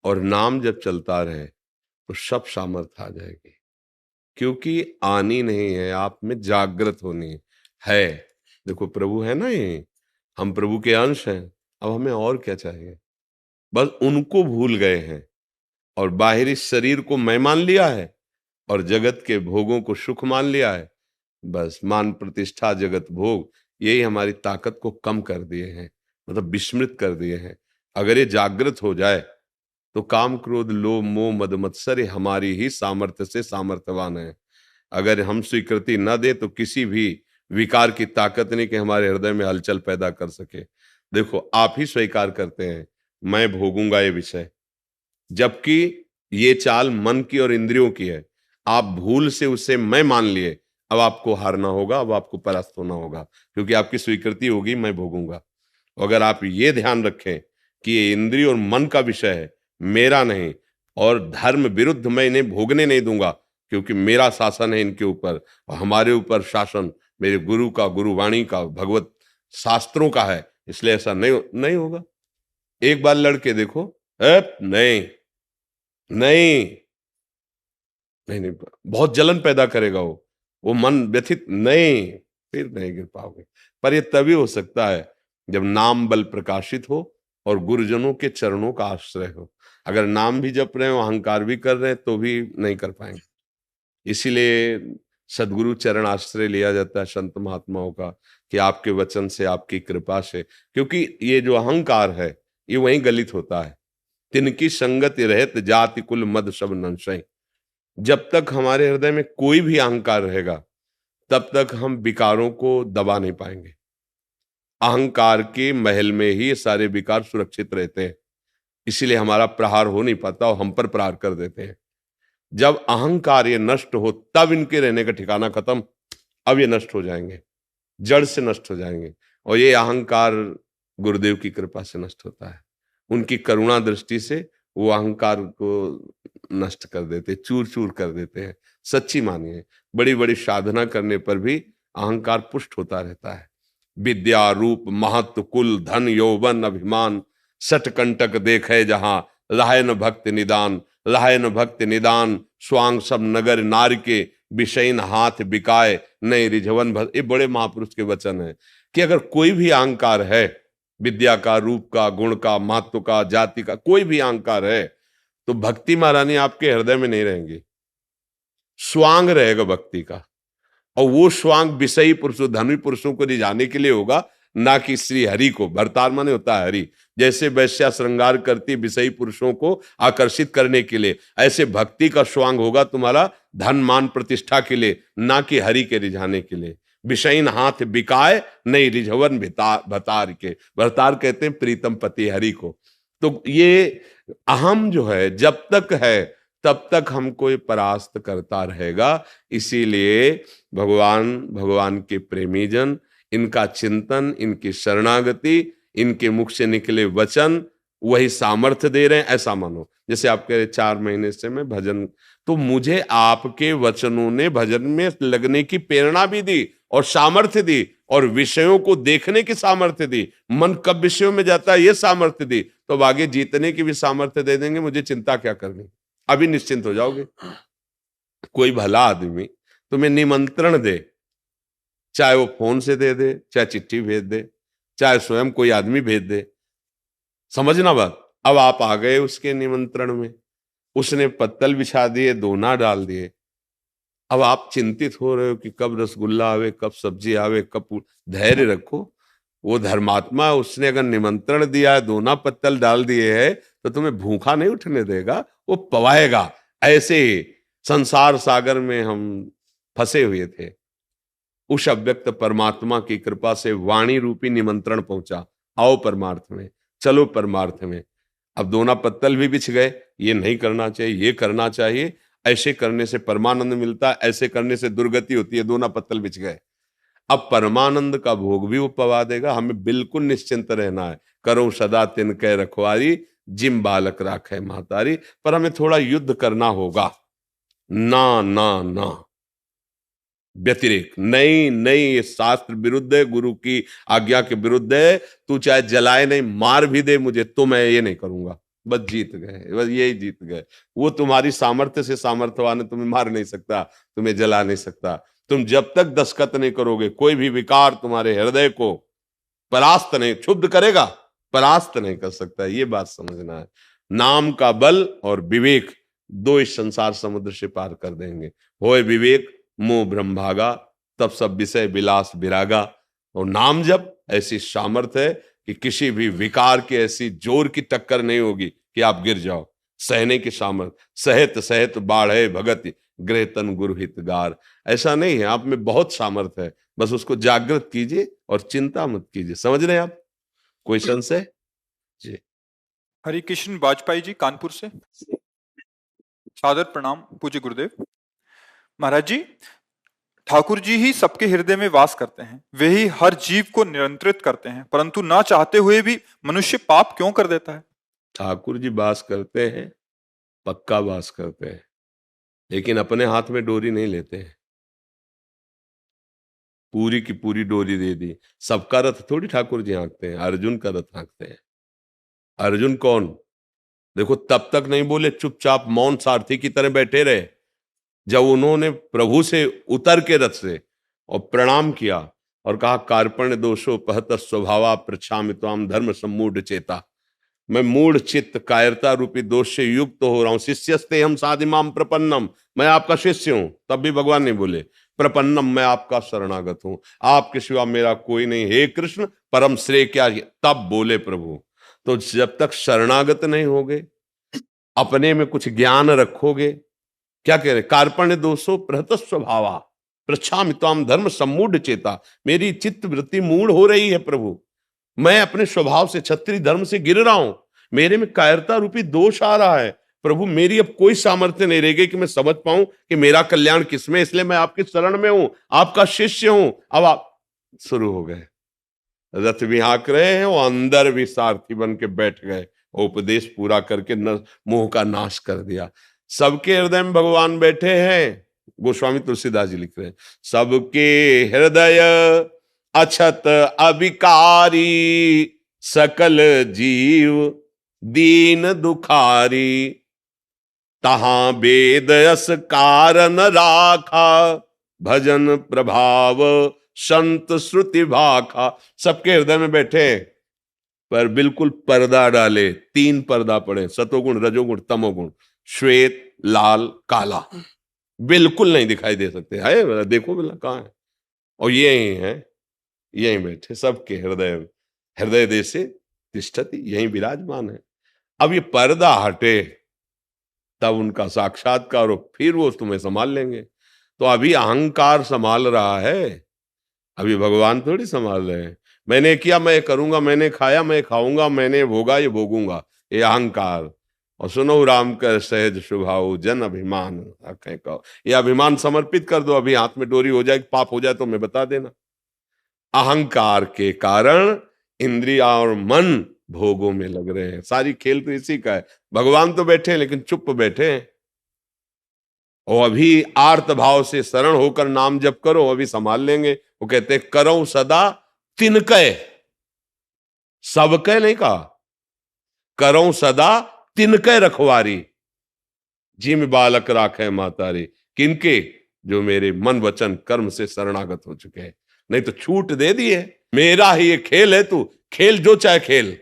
और नाम जब चलता रहे तो सब सामर्थ्य आ जाएगी। क्योंकि आनी नहीं है, आप में जागृत होनी है। देखो प्रभु है ना, ये हम प्रभु के अंश हैं। अब हमें और क्या चाहिए? बस उनको भूल गए हैं और बाहरी शरीर को मैं मान लिया है और जगत के भोगों को सुख मान लिया है। बस मान प्रतिष्ठा जगत भोग, यही हमारी ताकत को कम कर दिए हैं, मतलब विस्मृत कर दिए हैं। अगर ये जागृत हो जाए तो काम क्रोध लोभ मोह मद मत्सर हमारी ही सामर्थ्य से सामर्थ्यवान है। अगर हम स्वीकृति न दे तो किसी भी विकार की ताकत नहीं कि हमारे हृदय में हलचल पैदा कर सके। देखो आप ही स्वीकार करते हैं मैं भोगूंगा ये विषय, जबकि ये चाल मन की और इंद्रियों की है। आप भूल से उसे मैं मान लिए, अब आपको हारना होगा, अब आपको परास्त होना होगा, क्योंकि आपकी स्वीकृति होगी मैं भोगूंगा। अगर आप ये ध्यान रखें कि ये इंद्रिय और मन का विषय है, मेरा नहीं, और धर्म विरुद्ध मैं इन्हें भोगने नहीं दूंगा, क्योंकि मेरा शासन है इनके ऊपर और हमारे ऊपर शासन मेरे गुरु का, गुरुवाणी का, भगवत शास्त्रों का है, इसलिए ऐसा नहीं होगा। एक बार लड़के देखो, नहीं नहीं नहीं नहीं, बहुत जलन पैदा करेगा वो मन व्यथित, नहीं, फिर नहीं गिर पाओगे। पर ये तभी हो सकता है जब नाम बल प्रकाशित हो और गुरुजनों के चरणों का आश्रय हो। अगर नाम भी जप रहे हो, अहंकार भी कर रहे हैं, तो भी नहीं कर पाएंगे। इसीलिए सदगुरु चरण आश्रय लिया जाता है संत महात्माओं का, कि आपके वचन से, आपकी कृपा से, क्योंकि ये जो अहंकार है ये वहीं गलित होता है। तिनकी संगति रहत जाति कुल मद सब नंशय। जब तक हमारे हृदय में कोई भी अहंकार रहेगा तब तक हम विकारों को दबा नहीं पाएंगे। अहंकार के महल में ही सारे विकार सुरक्षित रहते हैं, इसीलिए हमारा प्रहार हो नहीं पाता और हम पर प्रहार कर देते हैं। जब अहंकार ये नष्ट हो तब इनके रहने का ठिकाना खत्म, अब ये नष्ट हो जाएंगे, जड़ से नष्ट हो जाएंगे। और ये अहंकार गुरुदेव की कृपा से नष्ट होता है, उनकी करुणा दृष्टि से वो अहंकार को नष्ट कर देते, चूर चूर कर देते हैं। सच्ची मानिए, बड़ी बड़ी साधना करने पर भी अहंकार पुष्ट होता रहता है। विद्या रूप महत्व कुल धन यौवन अभिमान सठ कंटक देखे जहां लाहे न भक्त निदान, लाहे न भक्त निदान स्वांग सब नगर नार के विषयन हाथ बिकाए नहीं रिझवन भर। ये बड़े महापुरुष के वचन है कि अगर कोई भी अहंकार है, विद्या का, रूप का, गुण का, महत्व का, जाति का, कोई भी अहंकार है, तो भक्ति महारानी आपके हृदय में नहीं रहेंगी, स्वांग रहेगा भक्ति का। और वो स्वांग विषयी पुरुषों, धर्मी पुरुषों को रिझाने के लिए होगा, ना कि श्री हरि को। भरतार माने होता है हरि। जैसे वैश्या श्रृंगार करती विषयी पुरुषों को आकर्षित करने के लिए, ऐसे भक्ति का स्वांग होगा तुम्हारा धन मान प्रतिष्ठा के लिए, ना कि हरि के रिझाने के लिए। विषयीन हाथ बिकाए नहीं रिझवन भतार के। भरतार कहते हैं प्रीतम पति हरि को। तो ये अहम जो है जब तक है तब तक हमको ये परास्त करता रहेगा। इसीलिए भगवान के प्रेमी जन, इनका चिंतन, इनकी शरणागति, इनके मुख से निकले वचन वही सामर्थ्य दे रहे हैं। ऐसा मानो जैसे आप कह रहे 4 महीने से मैं भजन, तो मुझे आपके वचनों ने भजन में लगने की प्रेरणा भी दी और सामर्थ्य दी और विषयों को देखने की सामर्थ्य दी। मन कब विषयों में जाता है ये सामर्थ्य दी, तो अब आगे जीतने की भी सामर्थ्य दे देंगे। मुझे चिंता क्या करनी, अभी निश्चिंत हो जाओगे। कोई भला आदमी तुम्हें निमंत्रण दे, चाहे वो फोन से दे, चाहे चिट्ठी भेज दे, चाहे स्वयं कोई आदमी भेज दे, समझना बात। अब आप आ गए उसके निमंत्रण में, उसने पत्तल बिछा दिए, दोना डाल दिए। अब आप चिंतित हो रहे हो कि कब रसगुल्ला आवे, कब सब्जी आवे, कब। धैर्य रखो, वो धर्मात्मा, उसने अगर निमंत्रण दिया है, दोना पत्तल डाल दिए है, तो तुम्हें भूखा नहीं उठने देगा, वो पवाएगा। ऐसे ही संसार सागर में हम फंसे हुए थे, उस अव्यक्त परमात्मा की कृपा से वाणी रूपी निमंत्रण पहुंचा, आओ परमार्थ में, चलो परमार्थ में। अब दोना पत्तल भी बिछ गए, ये नहीं करना चाहिए, ये करना चाहिए, ऐसे करने से परमानंद मिलता है, ऐसे करने से दुर्गति होती है, दोना पत्तल बिछ गए। अब परमानंद का भोग भी वो पवा देगा। हमें बिल्कुल निश्चिंत रहना है। करो सदा तिनके रखवारी, जिम बालक राखे महतारी। पर हमें थोड़ा युद्ध करना होगा। ना ना ना, व्यतिरेक नहीं नहीं, ये शास्त्र विरुद्ध है, गुरु की आज्ञा के विरुद्ध है। तू चाहे जलाए नहीं, मार भी दे मुझे, तो मैं ये नहीं करूंगा। बस जीत गए, बस यही जीत गए। वो तुम्हारी सामर्थ्य से सामर्थ्यवान है, तुम्हें मार नहीं सकता, तुम्हें जला नहीं सकता। तुम जब तक दस्तखत नहीं करोगे, कोई भी विकार तुम्हारे हृदय को परास्त नहीं, क्षुब्ध करेगा, परास्त नहीं कर सकता। ये बात समझना है। नाम का बल और विवेक दो इस संसार समुद्र से पार कर देंगे। होए विवेक मोह ब्रह्मभागा, तब सब विषय विलास विरागा। और नाम जब ऐसी सामर्थ्य है कि किसी भी विकार के ऐसी जोर की टक्कर नहीं होगी कि आप गिर जाओ। सहने की सामर्थ्य, सहत सहत बाढ़े भगत गृह तन गुरु हितगार। ऐसा नहीं है, आप में बहुत सामर्थ्य है, बस उसको जागृत कीजिए और चिंता मत कीजिए। समझ रहे हैं आप? कोई संशय जी? हरिकृष्ण वाजपेयी जी कानपुर से, सादर प्रणाम पूज्य गुरुदेव। महाराज जी, ठाकुर जी ही सबके हृदय में वास करते हैं, वे ही हर जीव को नियंत्रित करते हैं, परंतु ना चाहते हुए भी मनुष्य पाप क्यों कर देता है? ठाकुर जी वास करते हैं, पक्का वास करते हैं, लेकिन अपने हाथ में डोरी नहीं लेते हैं। पूरी की पूरी डोरी दे दी। सबका रथ थोड़ी ठाकुर जी हाँकते हैं, अर्जुन का रथ हाँकते हैं। अर्जुन कौन? देखो, तब तक नहीं बोले, चुपचाप मौन सारथी की तरह बैठे रहे। जब उन्होंने प्रभु से उतर के रथ से और प्रणाम किया और कहा, कार्पण्य दोषो पहत स्वभावा प्रच्छामि त्वाम धर्म सम्मूढ़ चेता। मैं मूढ़ चित्त कायरता रूपी दोष से युक्त हो रहा हूं। शिष्यस्ते हम साधिमाम प्रपन्नम, मैं आपका शिष्य हूं। तब भी भगवान नहीं बोले प्रपन्नम, मैं आपका शरणागत हूं, आपके सिवा मेरा कोई नहीं, हे कृष्ण परम श्रेय क्या। तब बोले प्रभु। तो जब तक शरणागत नहीं होगे, अपने में कुछ ज्ञान रखोगे क्या कह रहे? कार्पण्य दोषो प्रहत स्वभावा पृच्छामि त्वाम धर्म सम्मूढ़ चेता। मेरी चित्त वृत्ति मूढ़ हो रही है प्रभु, मैं अपने स्वभाव से क्षत्रिय धर्म से गिर रहा हूं, मेरे में कायरता रूपी दोष आ रहा है प्रभु। मेरी अब कोई सामर्थ्य नहीं रहेगी कि मैं समझ पाऊं कि मेरा कल्याण किसमें, इसलिए मैं आपकी शरण में हूं, आपका शिष्य हूं। अब आप शुरू हो गए, रथ भी हाँक रहे हैं, वो अंदर भी सारथी बन के बैठ गए, उपदेश पूरा करके मोह का नाश कर दिया। सबके हृदय में भगवान बैठे हैं। गोस्वामी तुलसीदास जी लिख रहे हैं, सबके हृदय अछत अविकारी, सकल जीव दीन दुखारी, तहां वेद यस कारण राखा, भजन प्रभाव संत श्रुति भाखा। सबके हृदय में बैठे पर बिल्कुल पर्दा डाले, 3 पर्दा पड़े, सतोगुण रजोगुण तमोगुण, श्वेत लाल काला, बिल्कुल नहीं दिखाई दे सकते। है देखो बोला कहाँ है, और यही है, यहीं बैठे सबके हृदय देशे तिष्ठति, यहीं विराजमान है। अब ये पर्दा हटे तब उनका साक्षात्कार हो, फिर वो तुम्हें संभाल लेंगे। तो अभी अहंकार संभाल रहा है, अभी भगवान थोड़ी संभाल रहे हैं। मैंने किया मैं करूंगा, मैंने खाया मैं खाऊंगा, मैंने भोगा ये भोगूंगा, ये अहंकार। और सुनो राम कर सहज शुभाऊ जन अभिमान कहो, ये अभिमान समर्पित कर दो, अभी हाथ में डोरी हो जाए, पाप हो जाए तो मैं बता देना। अहंकार के कारण इंद्रिया और मन भोगों में लग रहे हैं। सारी खेल तो इसी का है। भगवान तो बैठे हैं लेकिन चुप बैठे हैं। और अभी आर्त भाव से शरण होकर नाम जप करो, अभी संभाल लेंगे। वो कहते हैं करो सदा तिनकै, सबकै नहीं कहा, करो सदा तिनकै रखवारी, जिम बालक राखे मातारी। किनके? जो मेरे मन वचन कर्म से शरणागत हो चुके हैं। नहीं तो छूट दे दिए, मेरा ही ये खेल है, तू खेल जो चाहे खेल,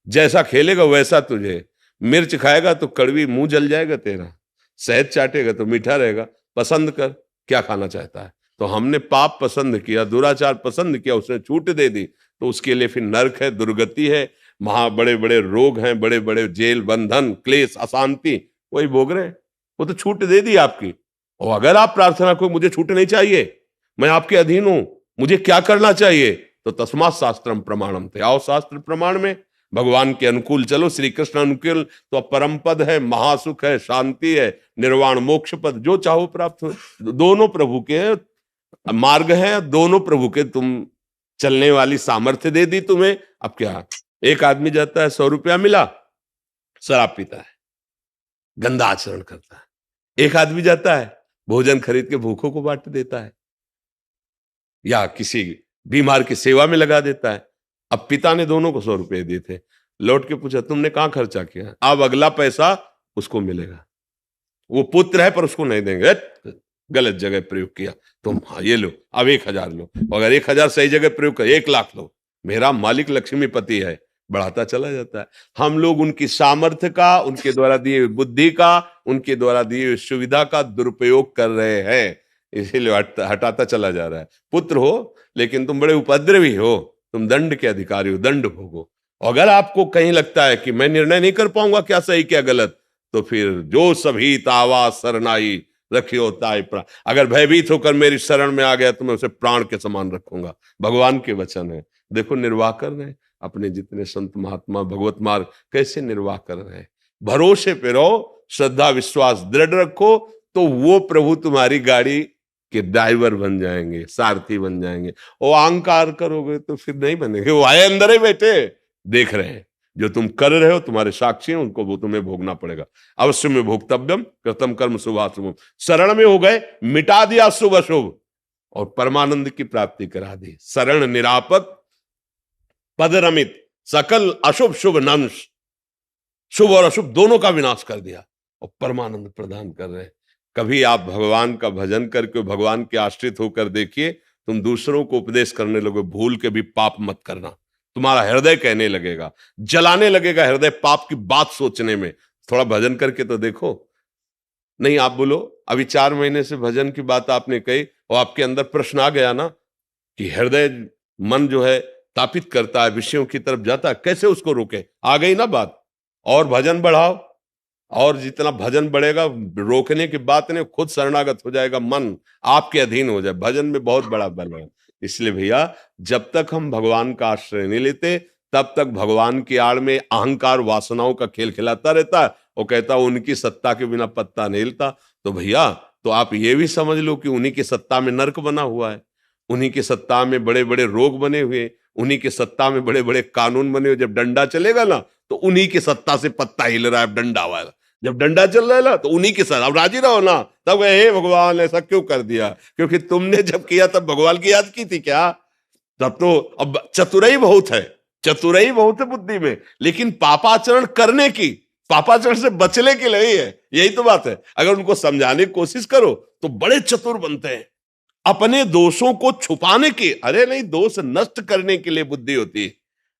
जैसा खेलेगा वैसा तुझे। मिर्च खाएगा तो कड़वी मुंह जल जाएगा तेरा, शहद चाटेगा तो मीठा रहेगा। पसंद कर क्या खाना चाहता है। तो हमने पाप पसंद किया, दुराचार पसंद किया, उसने छूट दे दी, तो उसके लिए फिर नरक है, दुर्गति है, बड़े बड़े रोग हैं, बड़े बड़े जेल बंधन क्लेश अशांति, वही भोग रहे हैं। वो तो छूट दे दी आपकी। और अगर आप प्रार्थना करो मुझे छूट नहीं चाहिए, मैं आपके अधीन हूं, मुझे क्या करना चाहिए, तो तस्मात् शास्त्रम प्रमाणम थे, आओ शास्त्र प्रमाण में, भगवान के अनुकूल चलो। श्री कृष्ण अनुकूल तो परम पद है, महासुख है, शांति है, निर्वाण मोक्ष पद, जो चाहो प्राप्त हो। दोनों प्रभु के मार्ग हैं, दोनों प्रभु के तुम चलने वाली सामर्थ्य दे दी तुम्हें। अब क्या, एक आदमी जाता है 100 रुपया मिला, शराब पीता है, गंदा आचरण करता है। एक आदमी जाता है भोजन खरीद के भूखों को बांट देता है, या किसी बीमार की सेवा में लगा देता है। अब पिता ने दोनों को 100 रुपए दिए थे, लौट के पूछा तुमने कहां खर्चा किया, अब अगला पैसा उसको मिलेगा। वो पुत्र है पर उसको नहीं देंगे, गलत जगह प्रयोग किया तुम, हाँ ये लो, अब 1000 लो, अगर 1000 सही जगह प्रयोग कर 1 लाख लो, मेरा मालिक लक्ष्मीपति है, बढ़ाता चला जाता है। हम लोग उनकी सामर्थ्य का, उनके द्वारा दिए हुए बुद्धि का, उनके द्वारा दिए हुए सुविधा का दुरुपयोग कर रहे हैं, इसीलिए हटाता चला जा रहा है। पुत्र हो लेकिन तुम बड़े उपद्रवी हो, तुम दंड के अधिकारी हो, दंड भोगो। अगर आपको कहीं लगता है कि मैं निर्णय नहीं कर पाऊंगा क्या सही क्या गलत, तो फिर जो सभी तावा शरणाई रखियो ताय प्राण, अगर भयभीत होकर मेरी शरण में आ गया तो मैं उसे प्राण के समान रखूंगा। भगवान के वचन है। देखो निर्वाह कर रहे हैं अपने जितने संत महात्मा, भगवत मार्ग कैसे निर्वाह कर रहे हैं। भरोसे पे रहो, श्रद्धा विश्वास दृढ़ रखो, तो वो प्रभु तुम्हारी गाड़ी के ड्राइवर बन जाएंगे, सारथी बन जाएंगे। और अहंकार करोगे तो फिर नहीं बनेंगे। वो आए अंदर ही बैठे देख रहे हैं, जो तुम कर रहे हो तुम्हारे साक्षी हैं, उनको वो तुम्हें भोगना पड़ेगा। अवश्य में भोक्तव्यम कृतम कर्म शुभाशुभम। शरण में हो गए, मिटा दिया शुभ अशुभ और परमानंद की प्राप्ति करा दी। शरण निरापद पद रमित, सकल अशुभ शुभ नंश, शुभ और अशुभ दोनों का विनाश कर दिया और परमानंद प्रदान कर रहे हैं। कभी आप भगवान का भजन करके भगवान के आश्रित होकर देखिए, तुम दूसरों को उपदेश करने लगो, भूल के भी पाप मत करना। तुम्हारा हृदय कहने लगेगा, जलाने लगेगा हृदय पाप की बात सोचने में। थोड़ा भजन करके तो देखो। नहीं आप बोलो अभी 4 महीने से भजन की बात आपने कही और आपके अंदर प्रश्न आ गया ना कि हृदय मन जो है तापित करता है, विषयों की तरफ जाता है, कैसे उसको रोके, आ गई ना बात। और भजन बढ़ाओ, और जितना भजन बढ़ेगा, रोकने की बात नहीं, खुद शरणागत हो जाएगा, मन आपके अधीन हो जाए। भजन में बहुत बड़ा बल है। इसलिए भैया, जब तक हम भगवान का आश्रय नहीं लेते, तब तक भगवान की आड़ में अहंकार वासनाओं का खेल खिलाता रहता है। वो कहता उनकी सत्ता के बिना पत्ता नहीं हिलता। तो भैया, तो आप ये भी समझ लो कि उन्हीं की सत्ता में नर्क बना हुआ है, उन्हीं की सत्ता में बड़े बड़े रोग बने हुए, उन्हीं की सत्ता में बड़े बड़े कानून बने हुए। जब डंडा चलेगा ना, तो उन्हीं की सत्ता से पत्ता हिल रहा है, डंडा वाला। जब डंडा चल रहा है ना, तो उन्हीं के साथ अब राजी रहो ना। तब हे भगवान ऐसा क्यों कर दिया? क्योंकि तुमने जब किया तब भगवान की याद की थी क्या? तब तो अब चतुराई बहुत है, चतुराई बहुत है बुद्धि में, लेकिन पापाचरण करने की, पापाचरण से बचने के लिए ही है। यही तो बात है। अगर उनको समझाने की कोशिश करो तो बड़े चतुर बनते हैं। अपने दोषों को छुपाने की, अरे नहीं, दोष नष्ट करने के लिए बुद्धि होती है।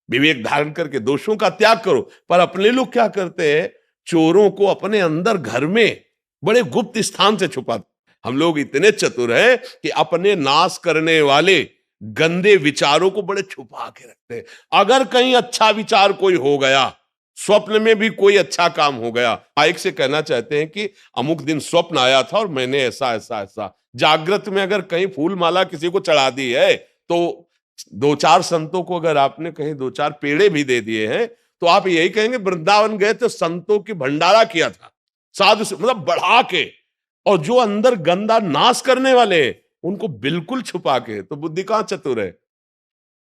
विवेक धारण करके दोषों का त्याग करो। पर अपने लोग क्या करते हैं, चोरों को अपने अंदर घर में बड़े गुप्त स्थान से छुपाते। हम लोग इतने चतुर हैं कि अपने नाश करने वाले गंदे विचारों को बड़े छुपा के रखते हैं। अगर कहीं अच्छा विचार कोई हो गया, स्वप्न में भी कोई अच्छा काम हो गया, एक से कहना चाहते हैं कि अमुक दिन स्वप्न आया था और मैंने ऐसा ऐसा ऐसा। जागृत में अगर कहीं फूल माला किसी को चढ़ा दी है, तो दो चार संतों को अगर आपने कहीं दो चार पेड़े भी दे दिए हैं, तो आप यही कहेंगे वृंदावन गए तो संतों की भंडारा किया था, साधु से मतलब बढ़ा के। और जो अंदर गंदा नाश करने वाले उनको बिल्कुल छुपा के। तो बुद्धि कहां चतुर है?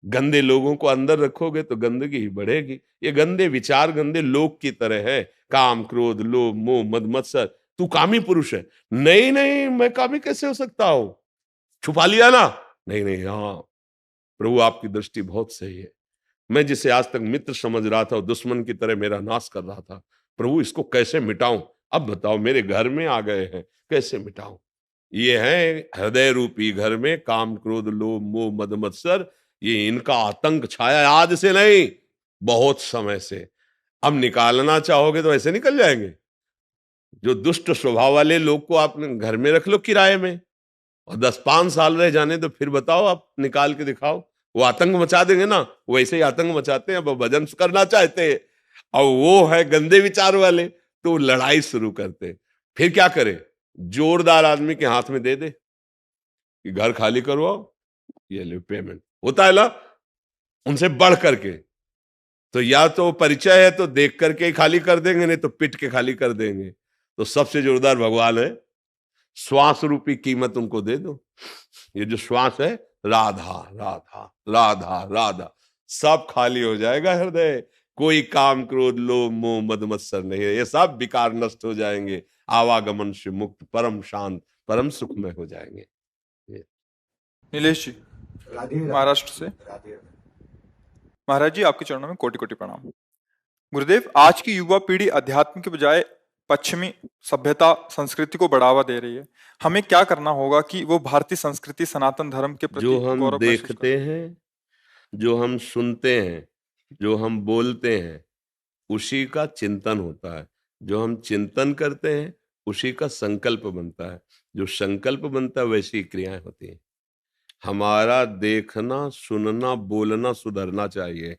गंदे लोगों को अंदर रखोगे तो गंदगी ही बढ़ेगी। ये गंदे विचार गंदे लोग की तरह है, काम क्रोध लोभ मोह मद मत्सर। तू कामी पुरुष है। नहीं नहीं, मैं कामी कैसे हो सकता हूं? छुपा लिया ना। नहीं नहीं, हाँ प्रभु आपकी दृष्टि बहुत सही है। मैं जिसे आज तक मित्र समझ रहा था, दुश्मन की तरह मेरा नाश कर रहा था। प्रभु इसको कैसे मिटाऊं? अब बताओ, मेरे घर में आ गए हैं, कैसे मिटाऊं? ये है हृदय रूपी घर में काम क्रोध लोभ मोह मद मत्सर। ये इनका आतंक छाया, आज से नहीं, बहुत समय से। अब निकालना चाहोगे तो ऐसे निकल जाएंगे। जो दुष्ट स्वभाव वाले लोग को आप घर में रख लो किराए में, और 10-5 साल रह जाने तो फिर बताओ, आप निकाल के दिखाओ। वो आतंक मचा देंगे ना, वैसे ही आतंक मचाते हैं। अब भजन करना चाहते हैं और वो है गंदे विचार वाले, तो लड़ाई शुरू करते हैं। फिर क्या करे? जोरदार आदमी के हाथ में दे दे कि घर खाली करवाओ, ये ले पेमेंट। होता है ना उनसे बढ़ करके। तो या तो परिचय है तो देख करके ही खाली कर देंगे, नहीं तो पिट के खाली कर देंगे। तो सबसे जोरदार भगवान है। श्वास रूपी कीमत उनको दे दो। ये जो श्वास है, राधा राधा राधा राधा, सब खाली हो जाएगा हृदय। कोई काम क्रोध लोभ मोह मद मत्सर नहीं है। ये सब विकार नष्ट हो जाएंगे। आवागमन से मुक्त, परम शांत, परम सुखमय हो जाएंगे। नीलेश जी, महाराष्ट्र से। महाराज जी, आपके चरणों में कोटि कोटि प्रणाम। गुरुदेव, आज की युवा पीढ़ी अध्यात्म के बजाय पश्चिमी सभ्यता संस्कृति को बढ़ावा दे रही है। हमें क्या करना होगा कि वो भारतीय संस्कृति सनातन धर्म के प्रति जो हम गौरव महसूस देखते हैं, जो हम सुनते हैं, जो हम बोलते हैं, उसी का चिंतन होता है। जो हम चिंतन करते हैं, उसी का संकल्प बनता है। जो संकल्प बनता है, वैसी क्रियाएं होती हैं। हमारा देखना सुनना बोलना सुधरना चाहिए।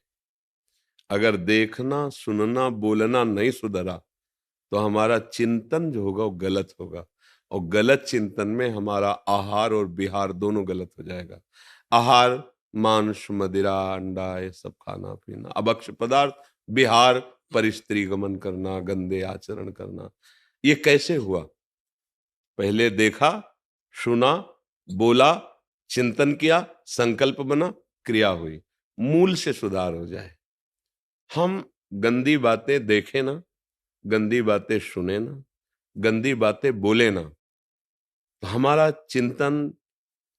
अगर देखना सुनना बोलना नहीं सुधरा, तो हमारा चिंतन जो होगा वो गलत होगा। और गलत चिंतन में हमारा आहार और विहार दोनों गलत हो जाएगा। आहार मांस मदिरा अंडा ये सब खाना पीना, अभक्ष्य पदार्थ। विहार परिस्त्री गमन करना, गंदे आचरण करना। ये कैसे हुआ? पहले देखा, सुना, बोला, चिंतन किया, संकल्प बना, क्रिया हुई। मूल से सुधार हो जाए। हम गंदी बातें देखें ना, गंदी बातें सुने ना, गंदी बातें बोले ना, तो हमारा चिंतन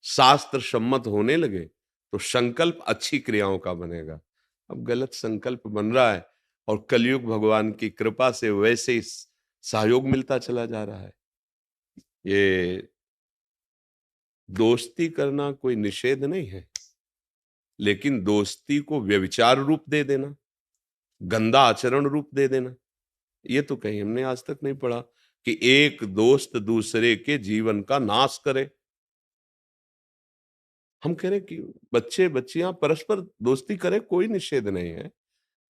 शास्त्र सम्मत होने लगे, तो संकल्प अच्छी क्रियाओं का बनेगा। अब गलत संकल्प बन रहा है, और कलयुग भगवान की कृपा से वैसे ही सहयोग मिलता चला जा रहा है। ये दोस्ती करना कोई निषेध नहीं है, लेकिन दोस्ती को व्यभिचार रूप दे देना, गंदा आचरण रूप दे देना, ये तो कहीं हमने आज तक नहीं पढ़ा कि एक दोस्त दूसरे के जीवन का नाश करे। हम कह रहे कि बच्चे बच्चियां परस्पर दोस्ती करें, कोई निषेध नहीं है,